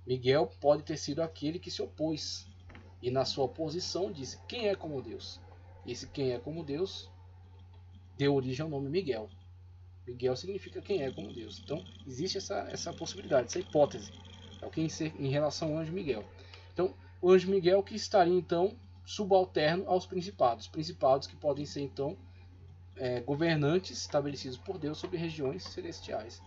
Miguel pode ter sido aquele que se opôs e na sua oposição disse: quem é como Deus? E esse quem é como Deus deu origem ao nome Miguel. Miguel significa quem é como Deus. Então existe essa possibilidade, essa hipótese, okay? Em relação ao anjo Miguel. Então o anjo Miguel que estaria então subalterno aos principados, principados que podem ser então governantes estabelecidos por Deus sobre regiões celestiais,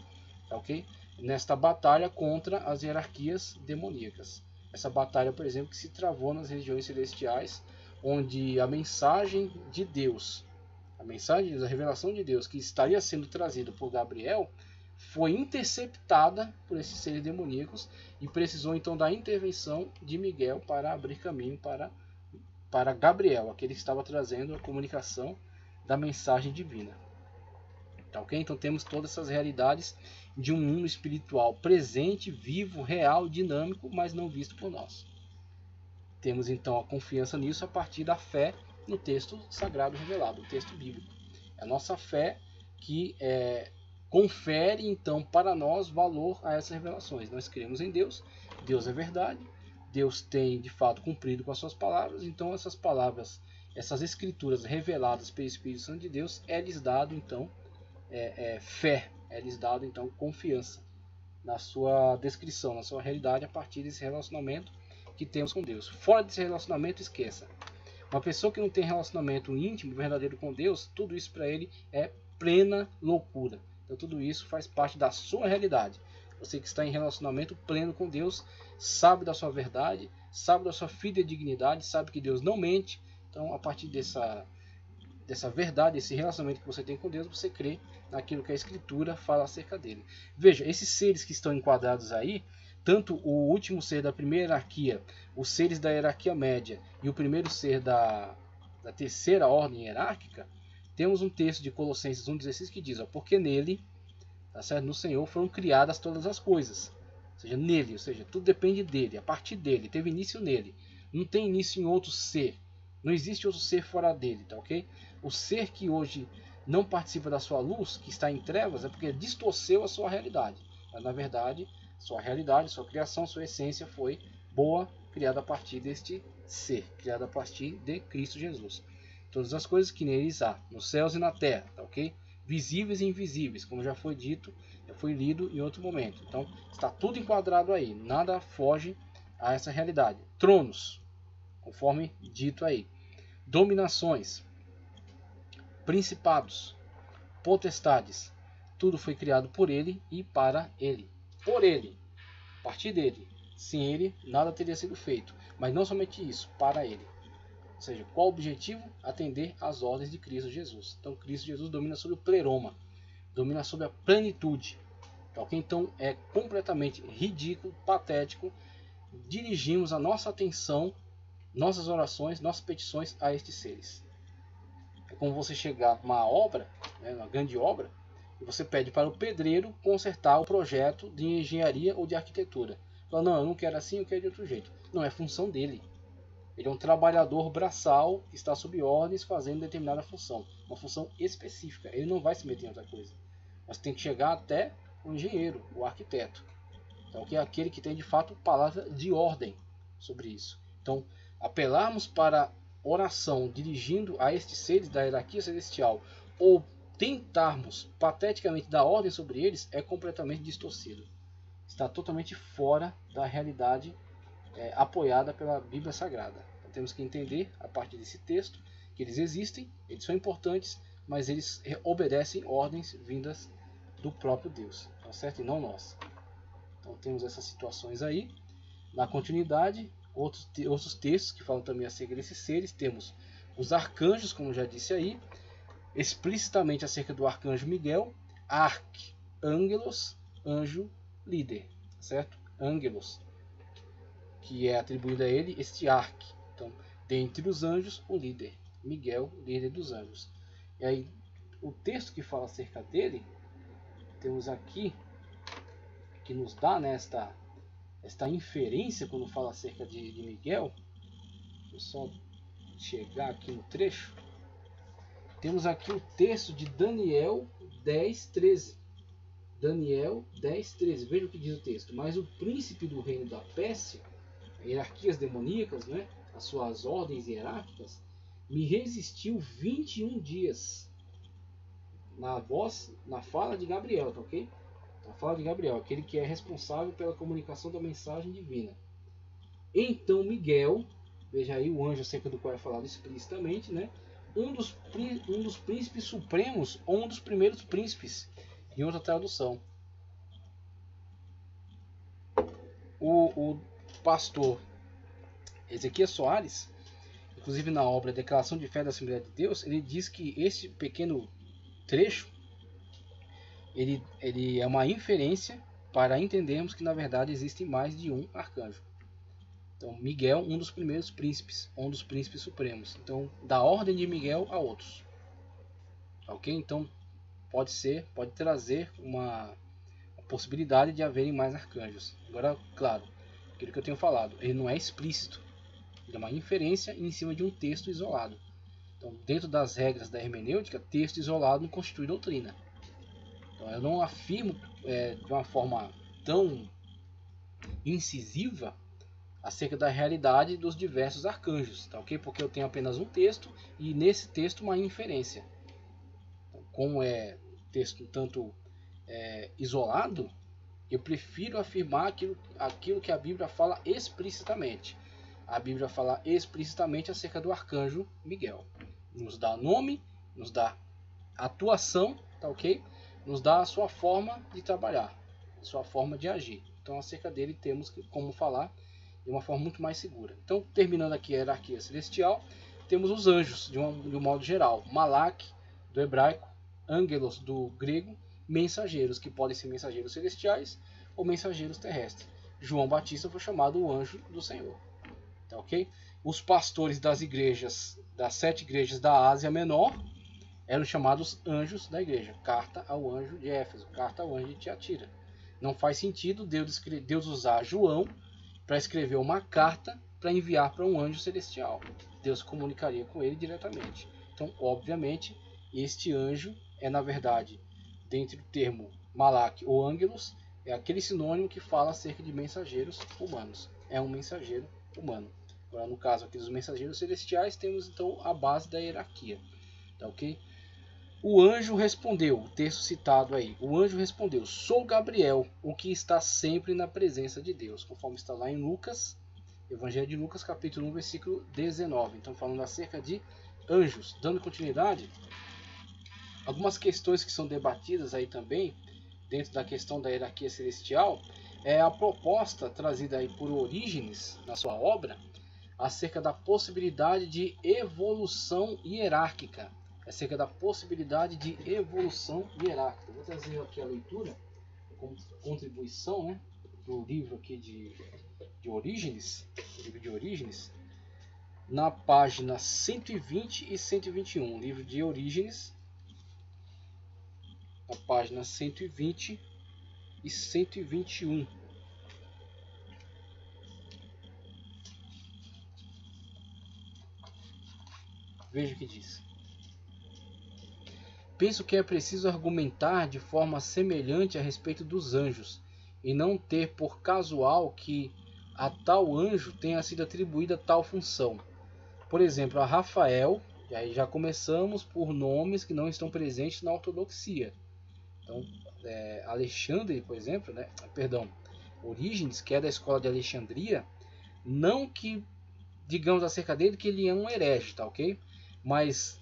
ok? Nesta batalha contra as hierarquias demoníacas. Essa batalha, por exemplo, que se travou nas regiões celestiais, onde a mensagem de Deus, a mensagem da revelação de Deus que estaria sendo trazida por Gabriel, foi interceptada por esses seres demoníacos e precisou então da intervenção de Miguel para abrir caminho para Gabriel, aquele que estava trazendo a comunicação da mensagem divina. Tá, ok? Então temos todas essas realidades de um mundo espiritual presente, vivo, real, dinâmico, mas não visto por nós. Temos então a confiança nisso a partir da fé no texto sagrado revelado, o texto bíblico. É a nossa fé que confere então para nós valor a essas revelações. Nós cremos em Deus, Deus é verdade, Deus tem de fato cumprido com as suas palavras, então essas palavras, essas escrituras reveladas pelo Espírito Santo de Deus, é-lhes dado então fé, é-lhes dado então confiança na sua descrição, na sua realidade a partir desse relacionamento que temos com Deus. Fora desse relacionamento, esqueça. Uma pessoa que não tem relacionamento íntimo, verdadeiro com Deus, tudo isso para ele é plena loucura. Então tudo isso faz parte da sua realidade. Você que está em relacionamento pleno com Deus, sabe da sua verdade, sabe da sua fidedignidade, sabe que Deus não mente. Então a partir dessa verdade, esse relacionamento que você tem com Deus, você crê naquilo que a Escritura fala acerca dele. Veja, esses seres que estão enquadrados aí, tanto o último ser da primeira hierarquia, os seres da hierarquia média e o primeiro ser da terceira ordem hierárquica, temos um texto de Colossenses 1,16 que diz: porque nele, tá certo? No Senhor foram criadas todas as coisas. Ou seja, nele, ou seja, tudo depende dele, a partir dele, teve início nele. Não tem início em outro ser. Não existe outro ser fora dele, tá ok? O ser que hoje não participa da sua luz, que está em trevas, é porque distorceu a sua realidade. Mas na verdade, sua realidade, sua criação, sua essência foi boa, criada a partir deste ser, criada a partir de Cristo Jesus. Todas as coisas que neles há, nos céus e na terra, tá ok? Visíveis e invisíveis, como já foi dito, já foi lido em outro momento. Então, está tudo enquadrado aí, nada foge a essa realidade. Tronos, conforme dito aí. Dominações, principados, potestades, tudo foi criado por ele e para ele. Por ele, a partir dele, Sem ele, nada teria sido feito. Mas não somente isso, para ele. Ou seja, qual o objetivo? Atender às ordens de Cristo Jesus. Então, Cristo Jesus domina sobre o pleroma, domina sobre a plenitude. Okay? Então, é completamente ridículo, patético, dirigimos a nossa atenção, nossas orações, nossas petições a estes seres. É como você chegar numa obra, né, uma grande obra, e você pede para o pedreiro consertar o projeto de engenharia ou de arquitetura. Fala, não, eu não quero assim, eu quero de outro jeito. Não, é função dele. Ele é um trabalhador braçal que está sob ordens fazendo determinada função. Uma função específica. Ele não vai se meter em outra coisa. Mas tem que chegar até o engenheiro, o arquiteto. Então, que é aquele que tem de fato palavra de ordem sobre isso. Então, apelarmos para oração dirigindo a estes seres da hierarquia celestial ou tentarmos pateticamente dar ordem sobre eles é completamente distorcido. Está totalmente fora da realidade apoiada pela Bíblia Sagrada. Então, temos que entender a partir desse texto que eles existem, eles são importantes, mas eles obedecem ordens vindas do próprio Deus, tá certo? E não nós. Então temos essas situações aí. Na continuidade, outros textos que falam também acerca desses seres. Temos os arcanjos, como já disse aí, explicitamente acerca do arcanjo Miguel, arcângelos, anjo líder, certo? Ângelos, que é atribuído a ele este arque. Então, dentre os anjos, o líder, Miguel, líder dos anjos. E aí, o texto que fala acerca dele, temos aqui, que nos dá, né, esta inferência quando fala acerca de Miguel. Deixa eu só chegar aqui no trecho. Temos aqui o texto de Daniel 10:13. Daniel 10:13. Veja o que diz o texto. Mas o príncipe do reino da Pérsia, hierarquias demoníacas, né, as suas ordens hierárquicas, me resistiu 21 dias. Na fala de Gabriel, tá ok? A fala de Gabriel, aquele que é responsável pela comunicação da mensagem divina. Então Miguel, veja aí o anjo acerca do qual é falado explicitamente, né? Um dos príncipes supremos, ou um dos primeiros príncipes, em outra tradução. O pastor Ezequias Soares, inclusive na obra Declaração de Fé da Assembleia de Deus, ele diz que esse pequeno trecho ele é uma inferência para entendermos que na verdade existem mais de um arcanjo. Então Miguel, um dos primeiros príncipes, um dos príncipes supremos. Então da ordem de Miguel a outros. Ok? Então pode trazer uma possibilidade de haverem mais arcanjos. Agora, claro, aquilo que eu tenho falado, ele não é explícito. Ele é uma inferência em cima de um texto isolado. Então, dentro das regras da hermenêutica, texto isolado não constitui doutrina. Então, eu não afirmo de uma forma tão incisiva acerca da realidade dos diversos arcanjos, tá ok? Porque eu tenho apenas um texto e nesse texto uma inferência. Então, como é texto tanto isolado, eu prefiro afirmar aquilo que a Bíblia fala explicitamente. A Bíblia fala explicitamente acerca do arcanjo Miguel. Nos dá nome, nos dá atuação, tá ok? Nos dá a sua forma de trabalhar, a sua forma de agir. Então acerca dele temos como falar de uma forma muito mais segura. Então, terminando aqui a hierarquia celestial, temos os anjos, de um modo geral. Malak, do hebraico, ângelos, do grego, mensageiros, que podem ser mensageiros celestiais ou mensageiros terrestres. João Batista foi chamado o anjo do Senhor. Tá ok? Os pastores das igrejas, das 7 igrejas da Ásia Menor, eram chamados anjos da igreja. Carta ao anjo de Éfeso, carta ao anjo de Tiatira. Não faz sentido Deus usar João para escrever uma carta para enviar para um anjo celestial. Deus comunicaria com ele diretamente. Então, obviamente, este anjo é, na verdade, dentro do termo Malak ou ângelos, é aquele sinônimo que fala acerca de mensageiros humanos. É um mensageiro humano. Agora, no caso aqui dos mensageiros celestiais, temos então a base da hierarquia. Tá ok? O anjo respondeu, o texto citado aí, o anjo respondeu, sou Gabriel, o que está sempre na presença de Deus, conforme está lá em Lucas, Evangelho de Lucas, capítulo 1, versículo 19. Então, falando acerca de anjos, dando continuidade, algumas questões que são debatidas aí também, dentro da questão da hierarquia celestial, é a proposta trazida aí por Orígenes na sua obra acerca da possibilidade de evolução hierárquica. Acerca da possibilidade de evolução hierárquica. Vou trazer aqui a leitura como contribuição, né, do livro aqui de Orígenes, livro de Orígenes, na página 120 e 121, livro de Orígenes, na página 120 e 121. Veja o que diz. Penso que é preciso argumentar de forma semelhante a respeito dos anjos, e não ter por casual que a tal anjo tenha sido atribuída tal função. Por exemplo, a Rafael, e aí já começamos por nomes que não estão presentes na ortodoxia. Então, Alexandre, por exemplo, Orígenes, que é da escola de Alexandria, não que digamos acerca dele que ele é um herege, tá ok? Mas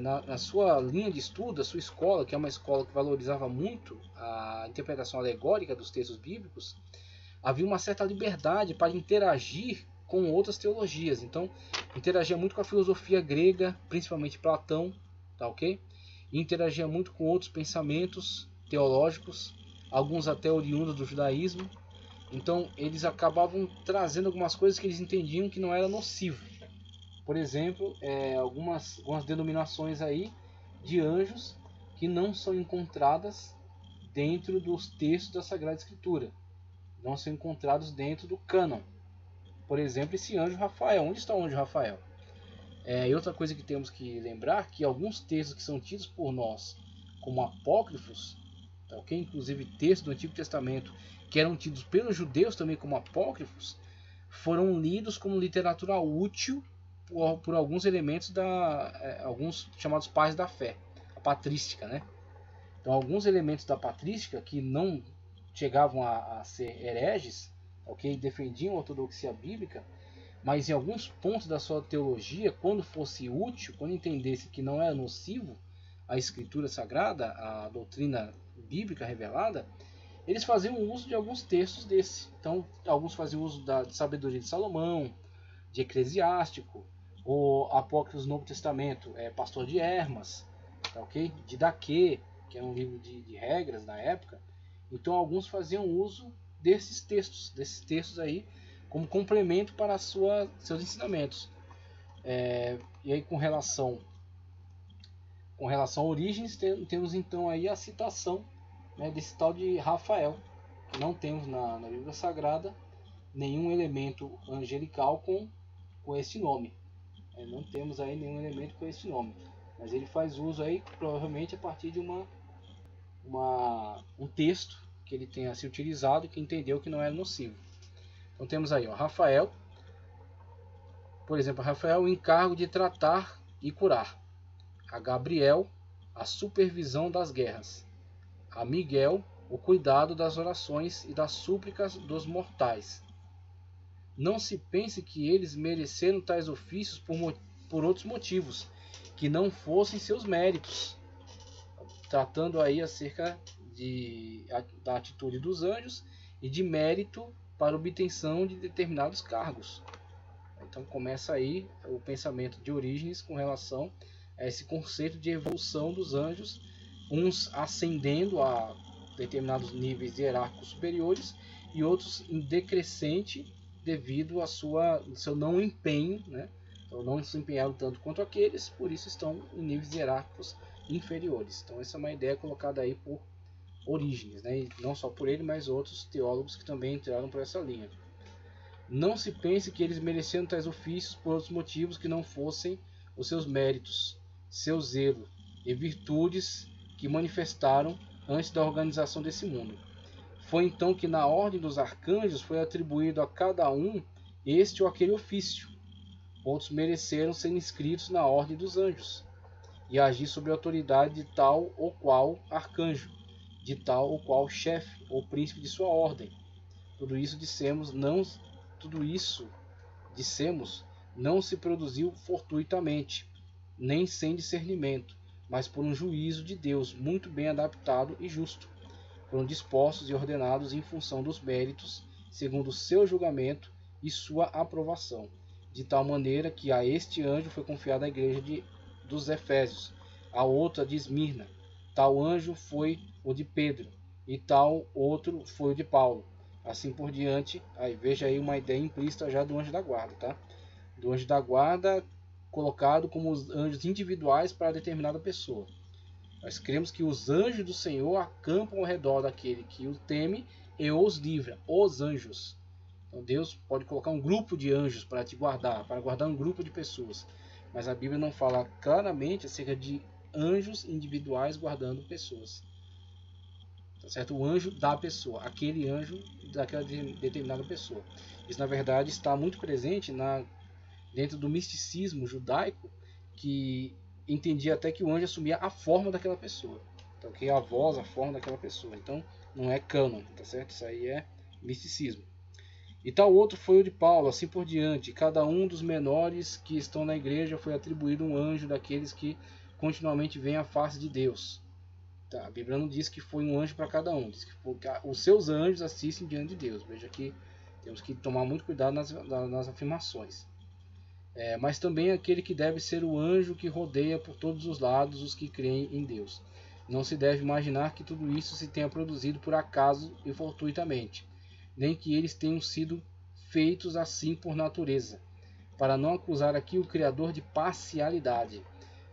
na sua linha de estudo, a sua escola, que é uma escola que valorizava muito a interpretação alegórica dos textos bíblicos, havia uma certa liberdade para interagir com outras teologias. Então, interagia muito com a filosofia grega, principalmente Platão, tá ok? E interagia muito com outros pensamentos teológicos, alguns até oriundos do judaísmo. Então, eles acabavam trazendo algumas coisas que eles entendiam que não era nocivo. Por exemplo, algumas denominações aí de anjos que não são encontradas dentro dos textos da Sagrada Escritura. Não são encontrados dentro do cânon. Por exemplo, esse anjo Rafael. Onde está o anjo Rafael? E outra coisa que temos que lembrar, que alguns textos que são tidos por nós como apócrifos, tá, okay? Inclusive textos do Antigo Testamento que eram tidos pelos judeus também como apócrifos, foram lidos como literatura útil por alguns elementos alguns chamados pais da fé, a patrística, né? Então, alguns elementos da patrística que não chegavam a ser hereges, ok, defendiam a ortodoxia bíblica, mas em alguns pontos da sua teologia, quando fosse útil, quando entendesse que não era nocivo a escritura sagrada, a doutrina bíblica revelada, eles faziam uso de alguns textos desse. Então, alguns faziam uso da sabedoria de Salomão, de Eclesiástico, o Apócrifos do Novo Testamento, Pastor de Hermas, tá, ok? De Daquê, que era um livro de regras na época. Então, alguns faziam uso desses textos aí, como complemento para seus ensinamentos. E aí, com relação a Orígenes, temos então aí a citação, né, desse tal de Rafael. Não temos na Bíblia Sagrada nenhum elemento angelical com esse nome. Não temos aí nenhum elemento com esse nome. Mas ele faz uso aí, provavelmente a partir de um texto que ele tenha se utilizado e que entendeu que não era nocivo. Então temos aí, Rafael. Por exemplo, Rafael, o encargo de tratar e curar. A Gabriel, a supervisão das guerras. A Miguel, o cuidado das orações e das súplicas dos mortais. Não se pense que eles mereceram tais ofícios por outros motivos, que não fossem seus méritos. Tratando aí acerca da atitude dos anjos e de mérito para obtenção de determinados cargos. Então começa aí o pensamento de Orígenes com relação a esse conceito de evolução dos anjos, uns ascendendo a determinados níveis hierárquicos superiores e outros em decrescente devido ao seu não empenho, né? Então não se empenharam tanto quanto aqueles, por isso estão em níveis hierárquicos inferiores. Então essa é uma ideia colocada aí por Orígenes, né? E não só por ele, mas outros teólogos que também entraram por essa linha. Não se pense que eles mereciam tais ofícios por outros motivos que não fossem os seus méritos, seu zelo e virtudes que manifestaram antes da organização desse mundo. Foi então que na ordem dos arcanjos foi atribuído a cada um este ou aquele ofício. Outros mereceram ser inscritos na ordem dos anjos e agir sob a autoridade de tal ou qual arcanjo, de tal ou qual chefe ou príncipe de sua ordem. Tudo isso dissemos não se produziu fortuitamente, nem sem discernimento, mas por um juízo de Deus muito bem adaptado e justo. foram dispostos e ordenados em função dos méritos, segundo o seu julgamento e sua aprovação, de tal maneira que a este anjo foi confiada a igreja dos Efésios, a outra de Esmirna, tal anjo foi o de Pedro, e tal outro foi o de Paulo, assim por diante. Aí veja aí uma ideia implícita já do anjo da guarda, tá? Do anjo da guarda colocado como os anjos individuais para determinada pessoa. Nós cremos que os anjos do Senhor acampam ao redor daquele que o teme e os livra, os anjos. Então Deus pode colocar um grupo de anjos para te guardar, para guardar um grupo de pessoas. Mas a Bíblia não fala claramente acerca de anjos individuais guardando pessoas. Tá certo? O anjo da pessoa, aquele anjo daquela determinada pessoa. Isso na verdade está muito presente dentro do misticismo judaico, que entendia até que o anjo assumia a forma daquela pessoa. Então, que a voz, a forma daquela pessoa. Então, não é cânon, tá certo? Isso aí é misticismo. E tal outro foi o de Paulo, assim por diante. Cada um dos menores que estão na igreja foi atribuído um anjo daqueles que continuamente veem a face de Deus. Tá, a Bíblia não diz que foi um anjo para cada um, diz que os seus anjos assistem diante de Deus. Veja que temos que tomar muito cuidado nas afirmações. Mas também aquele que deve ser o anjo que rodeia por todos os lados os que creem em Deus. Não se deve imaginar que tudo isso se tenha produzido por acaso e fortuitamente, nem que eles tenham sido feitos assim por natureza, para não acusar aqui o Criador de parcialidade,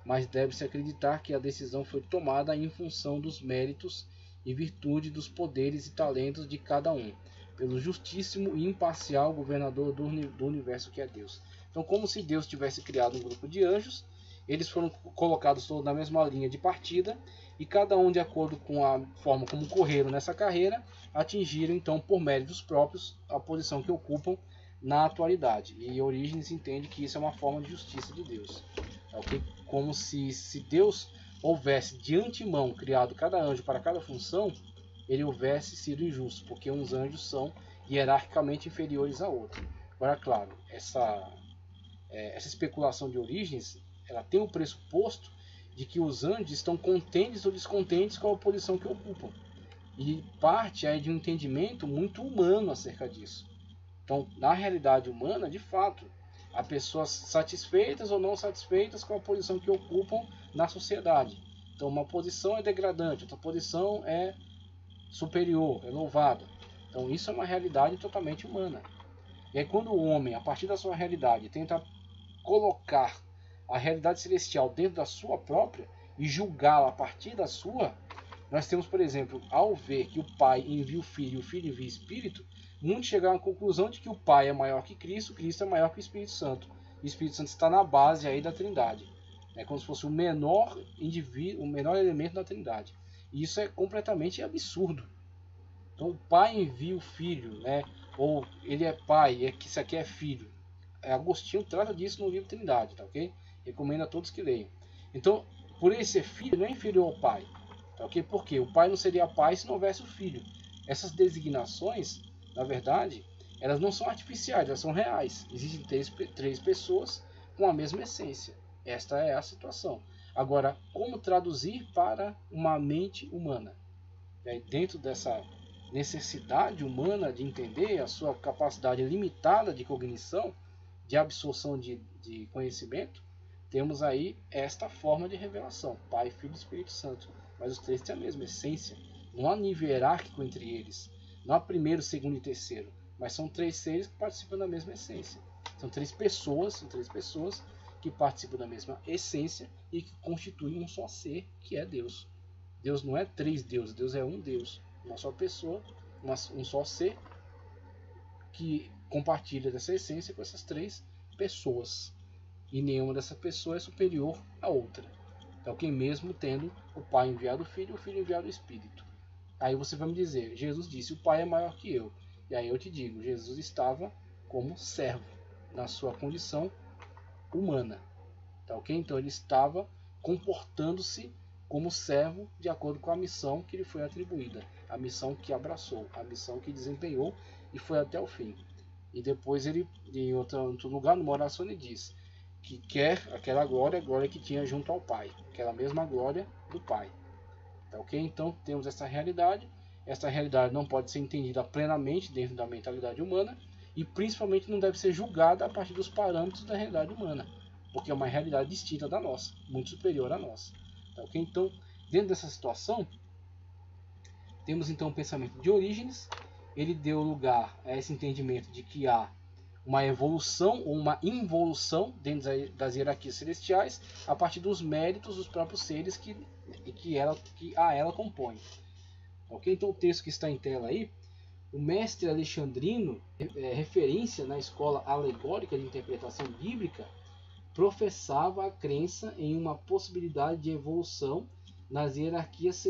mas deve-se acreditar que a decisão foi tomada em função dos méritos e virtude dos poderes e talentos de cada um, pelo justíssimo e imparcial governador do universo que é Deus. Então, como se Deus tivesse criado um grupo de anjos, eles foram colocados todos na mesma linha de partida, e cada um, de acordo com a forma como correram nessa carreira, atingiram então por méritos próprios a posição que ocupam na atualidade. E Orígenes entende que isso é uma forma de justiça de Deus. Okay? Como se Deus houvesse de antemão criado cada anjo para cada função, ele houvesse sido injusto, porque uns anjos são hierarquicamente inferiores a outros. Agora, claro, essa especulação de Orígenes, ela tem o pressuposto de que os anjos estão contentes ou descontentes com a posição que ocupam. E parte aí de um entendimento muito humano acerca disso. Então, na realidade humana, de fato, há pessoas satisfeitas ou não satisfeitas com a posição que ocupam na sociedade. Então, uma posição é degradante, outra posição é superior, é louvada. Então, isso é uma realidade totalmente humana. E aí, quando o homem, a partir da sua realidade, tenta colocar a realidade celestial dentro da sua própria e julgá-la a partir da sua, nós temos, por exemplo, ao ver que o Pai envia o Filho e o Filho envia o Espírito, muitos chegaram à conclusão de que o Pai é maior que Cristo é maior que o Espírito Santo. O Espírito Santo está na base aí da Trindade. É como se fosse o menor indivíduo, o menor elemento da Trindade. E isso é completamente absurdo. Então o Pai envia o Filho, né? Ou ele é Pai, que isso aqui é Filho. Agostinho trata disso no livro Trindade, tá ok? Recomendo a todos que leiam. Então, por ele ser filho, não é inferior ao pai, tá ok? Porque o pai não seria pai se não houvesse o filho. Essas designações, na verdade, elas não são artificiais, elas são reais. Existem três pessoas com a mesma essência. Esta é a situação. Agora, como traduzir para uma mente humana? Dentro dessa necessidade humana de entender a sua capacidade limitada de cognição, de absorção de conhecimento, temos aí esta forma de revelação, Pai, Filho e Espírito Santo. Mas os três têm a mesma essência. Não há nível hierárquico entre eles. Não há primeiro, segundo e terceiro. Mas são três seres que participam da mesma essência. São três pessoas que participam da mesma essência e que constituem um só ser, que é Deus. Deus não é três deuses, Deus é um Deus. Uma só pessoa, um só ser, que compartilha dessa essência com essas três pessoas. E nenhuma dessas pessoas é superior à outra. Então, quem mesmo tendo o Pai enviado o Filho enviado o Espírito. Aí você vai me dizer, Jesus disse, o Pai é maior que eu. E aí eu te digo, Jesus estava como servo, na sua condição humana. Tá ok? Então ele estava comportando-se como servo de acordo com a missão que lhe foi atribuída. A missão que abraçou, a missão que desempenhou e foi até o fim. E depois ele, em outro lugar, numa oração, ele diz que quer aquela glória, a glória que tinha junto ao Pai, aquela mesma glória do Pai. Tá ok? Então temos essa realidade esta realidade não pode ser entendida plenamente dentro da mentalidade humana e principalmente não deve ser julgada a partir dos parâmetros da realidade humana, porque é uma realidade distinta da nossa, muito superior à nossa. Tá, okay? Então, dentro dessa situação, temos então o pensamento de Orígenes. Ele deu lugar a esse entendimento de que há uma evolução ou uma involução dentro das hierarquias celestiais a partir dos méritos dos próprios seres que a ela compõem. Okay? Então o texto que está em tela aí, o mestre alexandrino, referência na escola alegórica de interpretação bíblica, professava a crença em uma possibilidade de evolução nas hierarquias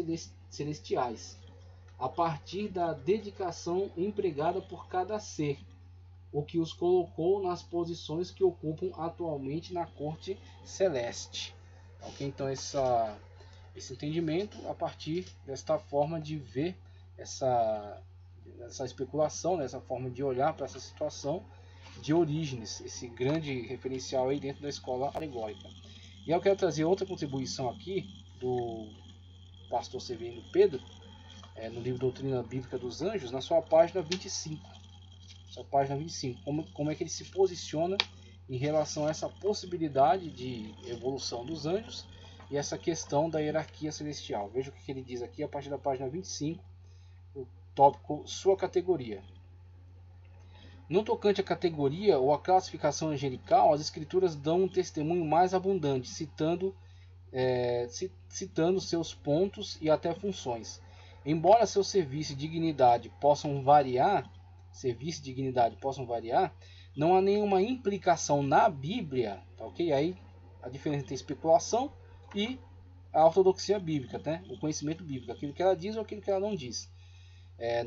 celestiais, a partir da dedicação empregada por cada ser, o que os colocou nas posições que ocupam atualmente na corte celeste. Okay? Então esse entendimento a partir desta forma de ver essa especulação, essa forma de olhar para essa situação de Orígenes, esse grande referencial aí dentro da escola alegórica. E eu quero trazer outra contribuição aqui do pastor Severino Pedro, no livro Doutrina Bíblica dos Anjos, na sua página 25. Como é que ele se posiciona em relação a essa possibilidade de evolução dos anjos e essa questão da hierarquia celestial. Veja o que ele diz aqui a partir da página 25, o tópico sua categoria. No tocante à categoria ou à classificação angelical, as escrituras dão um testemunho mais abundante, citando seus pontos e até funções. Embora seu serviço e dignidade possam variar, não há nenhuma implicação na Bíblia, tá, ok? Aí a diferença entre especulação e a ortodoxia bíblica, né? O conhecimento bíblico, aquilo que ela diz ou aquilo que ela não diz.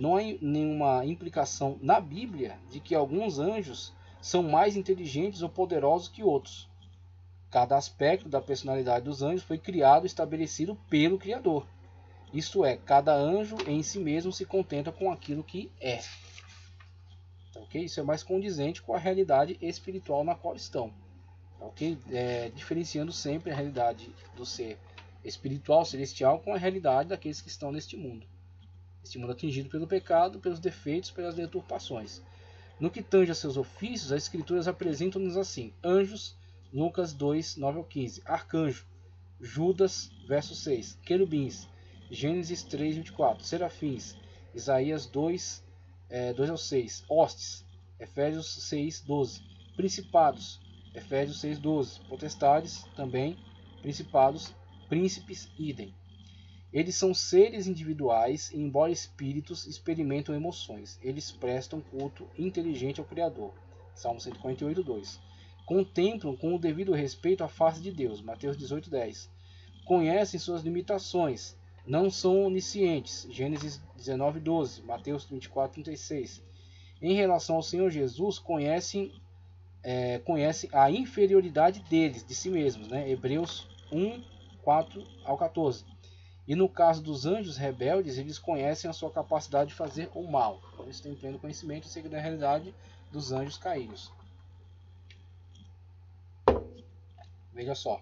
Não há nenhuma implicação na Bíblia de que alguns anjos são mais inteligentes ou poderosos que outros. Cada aspecto da personalidade dos anjos foi criado e estabelecido pelo Criador. Isto é, cada anjo em si mesmo se contenta com aquilo que é. Okay? Isso é mais condizente com a realidade espiritual na qual estão. Okay? Diferenciando sempre a realidade do ser espiritual, celestial, com a realidade daqueles que estão neste mundo. Este mundo atingido pelo pecado, pelos defeitos, pelas deturpações. No que tange a seus ofícios, as escrituras apresentam-nos assim: anjos, Lucas 2, 9 ao 15. Arcanjo, Judas, verso 6. Querubins, Gênesis 3, 24. Serafins, Isaías 2, 2 ao 6. Hostes, Efésios 6, 12. Principados, Efésios 6, 12. Potestades, também. Principados, príncipes, idem. Eles são seres individuais e, embora espíritos, experimentam emoções. Eles prestam culto inteligente ao Criador. Salmo 148, 2. Contemplam com o devido respeito a face de Deus. Mateus 18, 10. Conhecem suas limitações. Não são oniscientes. Gênesis 19, 12. Mateus 24, 36. Em relação ao Senhor Jesus, conhecem a inferioridade deles, de si mesmos. Né? Hebreus 1, 4 ao 14. E no caso dos anjos rebeldes, eles conhecem a sua capacidade de fazer o mal. Então, eles têm pleno conhecimento acerca da realidade dos anjos caídos. Veja só.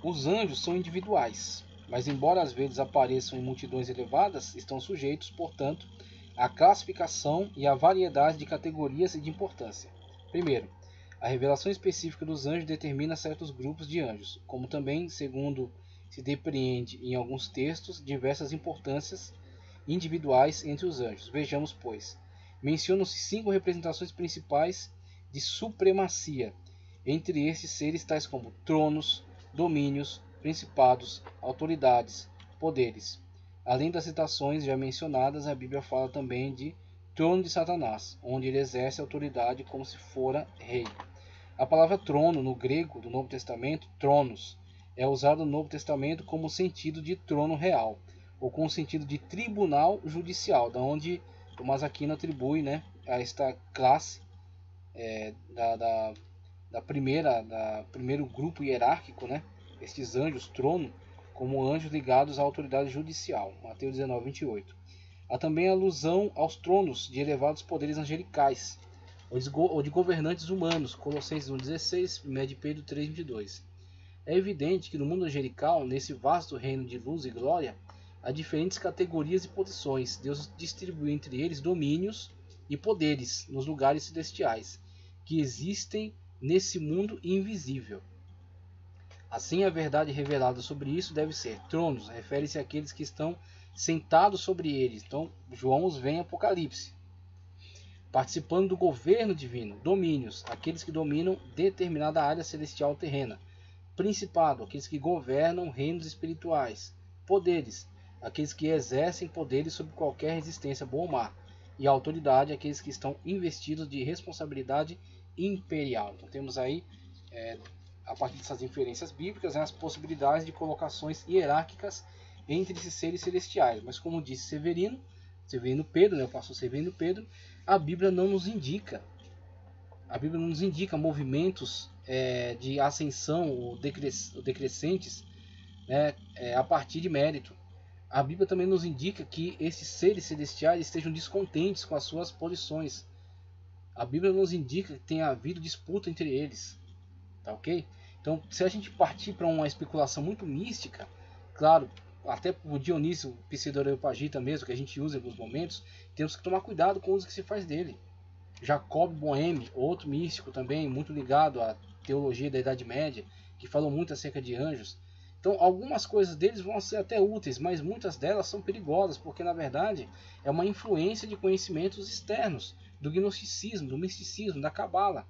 Os anjos são individuais, mas embora às vezes apareçam em multidões elevadas, estão sujeitos, portanto, à classificação e à variedade de categorias e de importância. Primeiro, a revelação específica dos anjos determina certos grupos de anjos, como também, segundo se depreende em alguns textos, diversas importâncias individuais entre os anjos. Vejamos, pois. Mencionam-se 5 representações principais de supremacia, entre estes seres tais como tronos, domínios, principados, autoridades, poderes. Além das citações já mencionadas, a Bíblia fala também de trono de Satanás, onde ele exerce autoridade como se fora rei. A palavra trono no grego do Novo Testamento, tronos, é usada no Novo Testamento como sentido de trono real, ou com o sentido de tribunal judicial, da onde Tomás Aquino atribui, né, a esta classe da primeiro grupo hierárquico, né, estes anjos, trono, como anjos ligados à autoridade judicial. Mateus 19, 28. Há também alusão aos tronos de elevados poderes angelicais, ou de governantes humanos, Colossenses 1,16, 1 Pedro 3,22. É evidente que no mundo angelical, nesse vasto reino de luz e glória, há diferentes categorias e posições. Deus distribuiu entre eles domínios e poderes nos lugares celestiais, que existem nesse mundo invisível. Assim, a verdade revelada sobre isso deve ser: tronos, refere-se àqueles que estão sentados sobre eles. Então, João os vê em Apocalipse. Participando do governo divino, domínios, aqueles que dominam determinada área celestial terrena. Principado, aqueles que governam reinos espirituais. Poderes, aqueles que exercem poderes sobre qualquer resistência, bom ou má. E autoridade, aqueles que estão investidos de responsabilidade imperial. Então temos aí, a partir dessas inferências bíblicas, as possibilidades de colocações hierárquicas entre esses seres celestiais. Mas como disse Severino Pedro, o pastor Severino Pedro, a Bíblia não nos indica movimentos de ascensão ou decrescentes, né, a partir de mérito. A Bíblia também nos indica que esses seres celestiais estejam descontentes com as suas posições. A Bíblia nos indica que tenha havido disputa entre eles. Tá ok? Então, se a gente partir para uma especulação muito mística, claro, até o Dionísio Pseudo-Areopagita mesmo, que a gente usa em alguns momentos, temos que tomar cuidado com o uso que se faz dele. Jacob Boehme, outro místico também, muito ligado à teologia da Idade Média, que falou muito acerca de anjos. Então, algumas coisas deles vão ser até úteis, mas muitas delas são perigosas, porque na verdade é uma influência de conhecimentos externos, do gnosticismo, do misticismo, da cabala.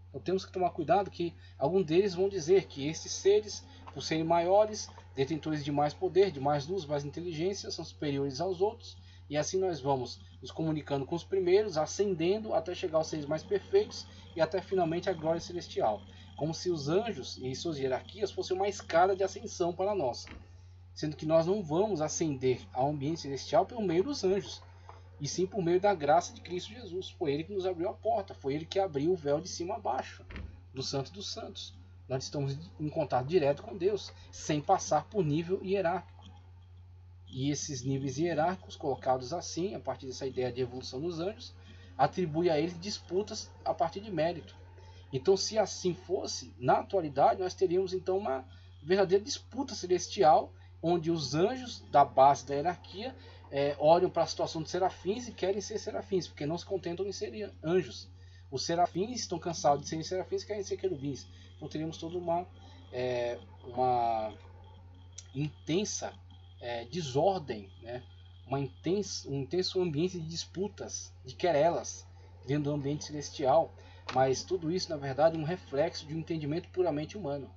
Então temos que tomar cuidado que alguns deles vão dizer que esses seres, por serem maiores, detentores de mais poder, de mais luz, mais inteligência, são superiores aos outros, e assim nós vamos nos comunicando com os primeiros, ascendendo até chegar aos seres mais perfeitos e até finalmente a glória celestial. Como se os anjos e suas hierarquias fossem uma escada de ascensão para nós, sendo que nós não vamos ascender ao ambiente celestial pelo meio dos anjos, e sim por meio da graça de Cristo Jesus. Foi Ele que nos abriu a porta, foi Ele que abriu o véu de cima a baixo, do Santo dos Santos. Nós estamos em contato direto com Deus, sem passar por nível hierárquico. E esses níveis hierárquicos, colocados assim, a partir dessa ideia de evolução dos anjos, atribui a eles disputas a partir de mérito. Então, se assim fosse, na atualidade, nós teríamos então uma verdadeira disputa celestial, onde os anjos da base da hierarquia olham para a situação de serafins e querem ser serafins, porque não se contentam em serem anjos. Os serafins estão cansados de serem serafins e querem ser querubins. Então teríamos toda uma intensa desordem, né? Um intenso ambiente de disputas, de querelas, dentro do ambiente celestial. Mas tudo isso, na verdade, é um reflexo de um entendimento puramente humano.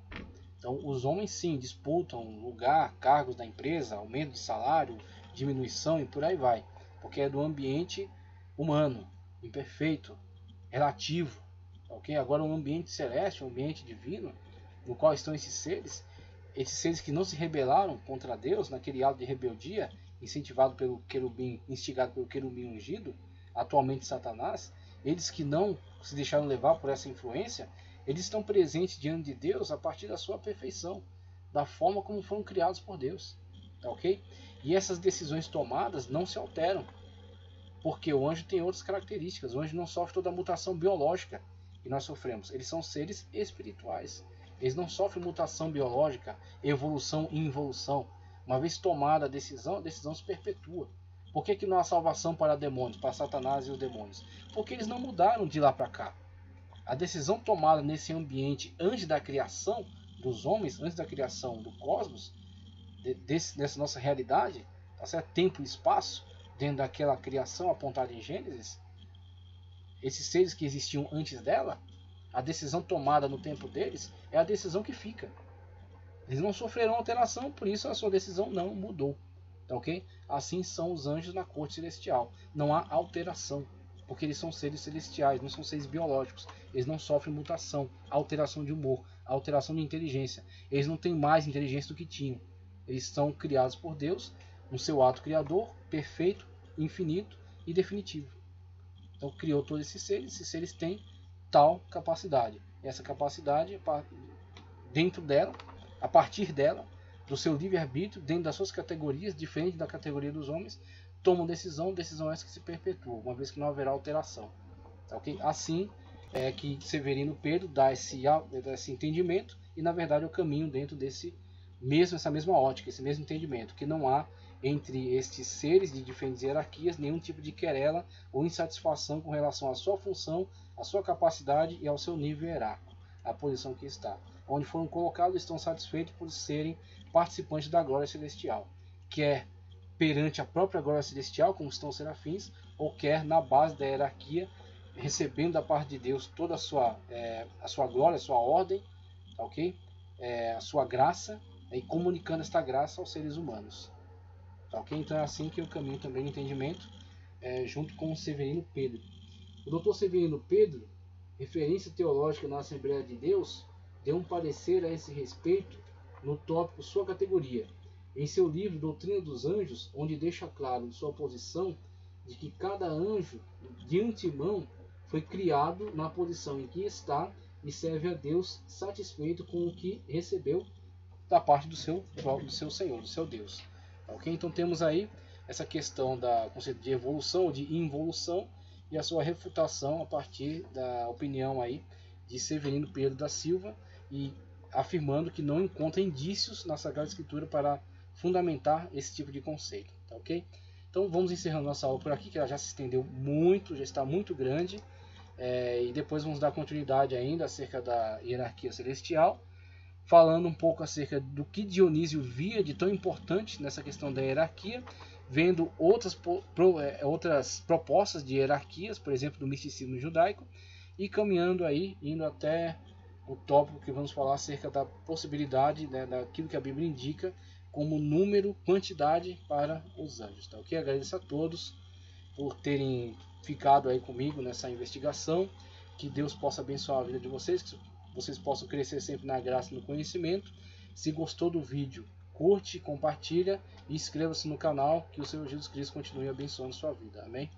Então, os homens, sim, disputam lugar, cargos da empresa, aumento de salário, diminuição e por aí vai. Porque é do ambiente humano, imperfeito, relativo. Okay? Agora, um ambiente celeste, um ambiente divino, no qual estão esses seres que não se rebelaram contra Deus, naquele ato de rebeldia, instigado pelo querubim ungido, atualmente Satanás, eles que não se deixaram levar por essa influência, eles estão presentes diante de Deus a partir da sua perfeição, da forma como foram criados por Deus. Tá ok? E essas decisões tomadas não se alteram, porque o anjo tem outras características. O anjo não sofre toda a mutação biológica que nós sofremos. Eles são seres espirituais. Eles não sofrem mutação biológica, evolução e involução. Uma vez tomada a decisão se perpetua. Por que não há salvação para demônios, para Satanás e os demônios? Porque eles não mudaram de lá para cá. A decisão tomada nesse ambiente antes da criação dos homens, antes da criação do cosmos, dessa nossa realidade, tá certo? Tempo e espaço, dentro daquela criação apontada em Gênesis, esses seres que existiam antes dela, a decisão tomada no tempo deles é a decisão que fica. Eles não sofrerão alteração, por isso a sua decisão não mudou. Tá ok? Assim são os anjos na corte celestial. Não há alteração, porque eles são seres celestiais, não são seres biológicos. Eles não sofrem mutação, alteração de humor, alteração de inteligência. Eles não têm mais inteligência do que tinham. Eles são criados por Deus no seu ato criador, perfeito, infinito e definitivo. Então criou todos esses seres têm tal capacidade. E essa capacidade, dentro dela, a partir dela, do seu livre-arbítrio, dentro das suas categorias, diferente da categoria dos homens, tomam decisão essa que se perpetua, uma vez que não haverá alteração. Tá, okay? Assim é que Severino Pedro dá esse entendimento e na verdade eu caminho dentro essa mesma ótica, esse mesmo entendimento, que não há entre estes seres de diferentes hierarquias nenhum tipo de querela ou insatisfação com relação à sua função, à sua capacidade e ao seu nível hierárquico, a posição que está. Onde foram colocados estão satisfeitos por serem participantes da glória celestial, quer perante a própria glória celestial, como estão os serafins, ou quer na base da hierarquia, recebendo da parte de Deus toda a sua glória, a sua ordem, ok? A sua graça, e comunicando esta graça aos seres humanos. Tá, ok? Então é assim que eu caminho também no entendimento, junto com o Severino Pedro. O Dr. Severino Pedro, referência teológica na Assembleia de Deus, deu um parecer a esse respeito no tópico Sua Categoria, em seu livro Doutrina dos Anjos, onde deixa claro sua posição de que cada anjo, de antemão, foi criado na posição em que está e serve a Deus satisfeito com o que recebeu da parte do seu Senhor, do seu Deus. Ok? Então temos aí essa questão da conceito de evolução ou de involução e a sua refutação a partir da opinião aí de Severino Pedro da Silva, e afirmando que não encontra indícios na Sagrada Escritura para fundamentar esse tipo de conceito. Tá, ok? Então vamos encerrando nossa aula por aqui, que ela já se estendeu muito, já está muito grande, e depois vamos dar continuidade ainda acerca da hierarquia celestial, falando um pouco acerca do que Dionísio via de tão importante nessa questão da hierarquia, vendo outras propostas de hierarquias, por exemplo, do misticismo judaico, e caminhando aí, indo até o tópico que vamos falar acerca da possibilidade, né, daquilo que a Bíblia indica como número, quantidade para os anjos. Tá, ok? Agradeço a todos por terem ficado aí comigo nessa investigação. Que Deus possa abençoar a vida de vocês, que vocês possam crescer sempre na graça e no conhecimento. Se gostou do vídeo, curte, compartilha e inscreva-se no canal, que o Senhor Jesus Cristo continue abençoando a sua vida. Amém?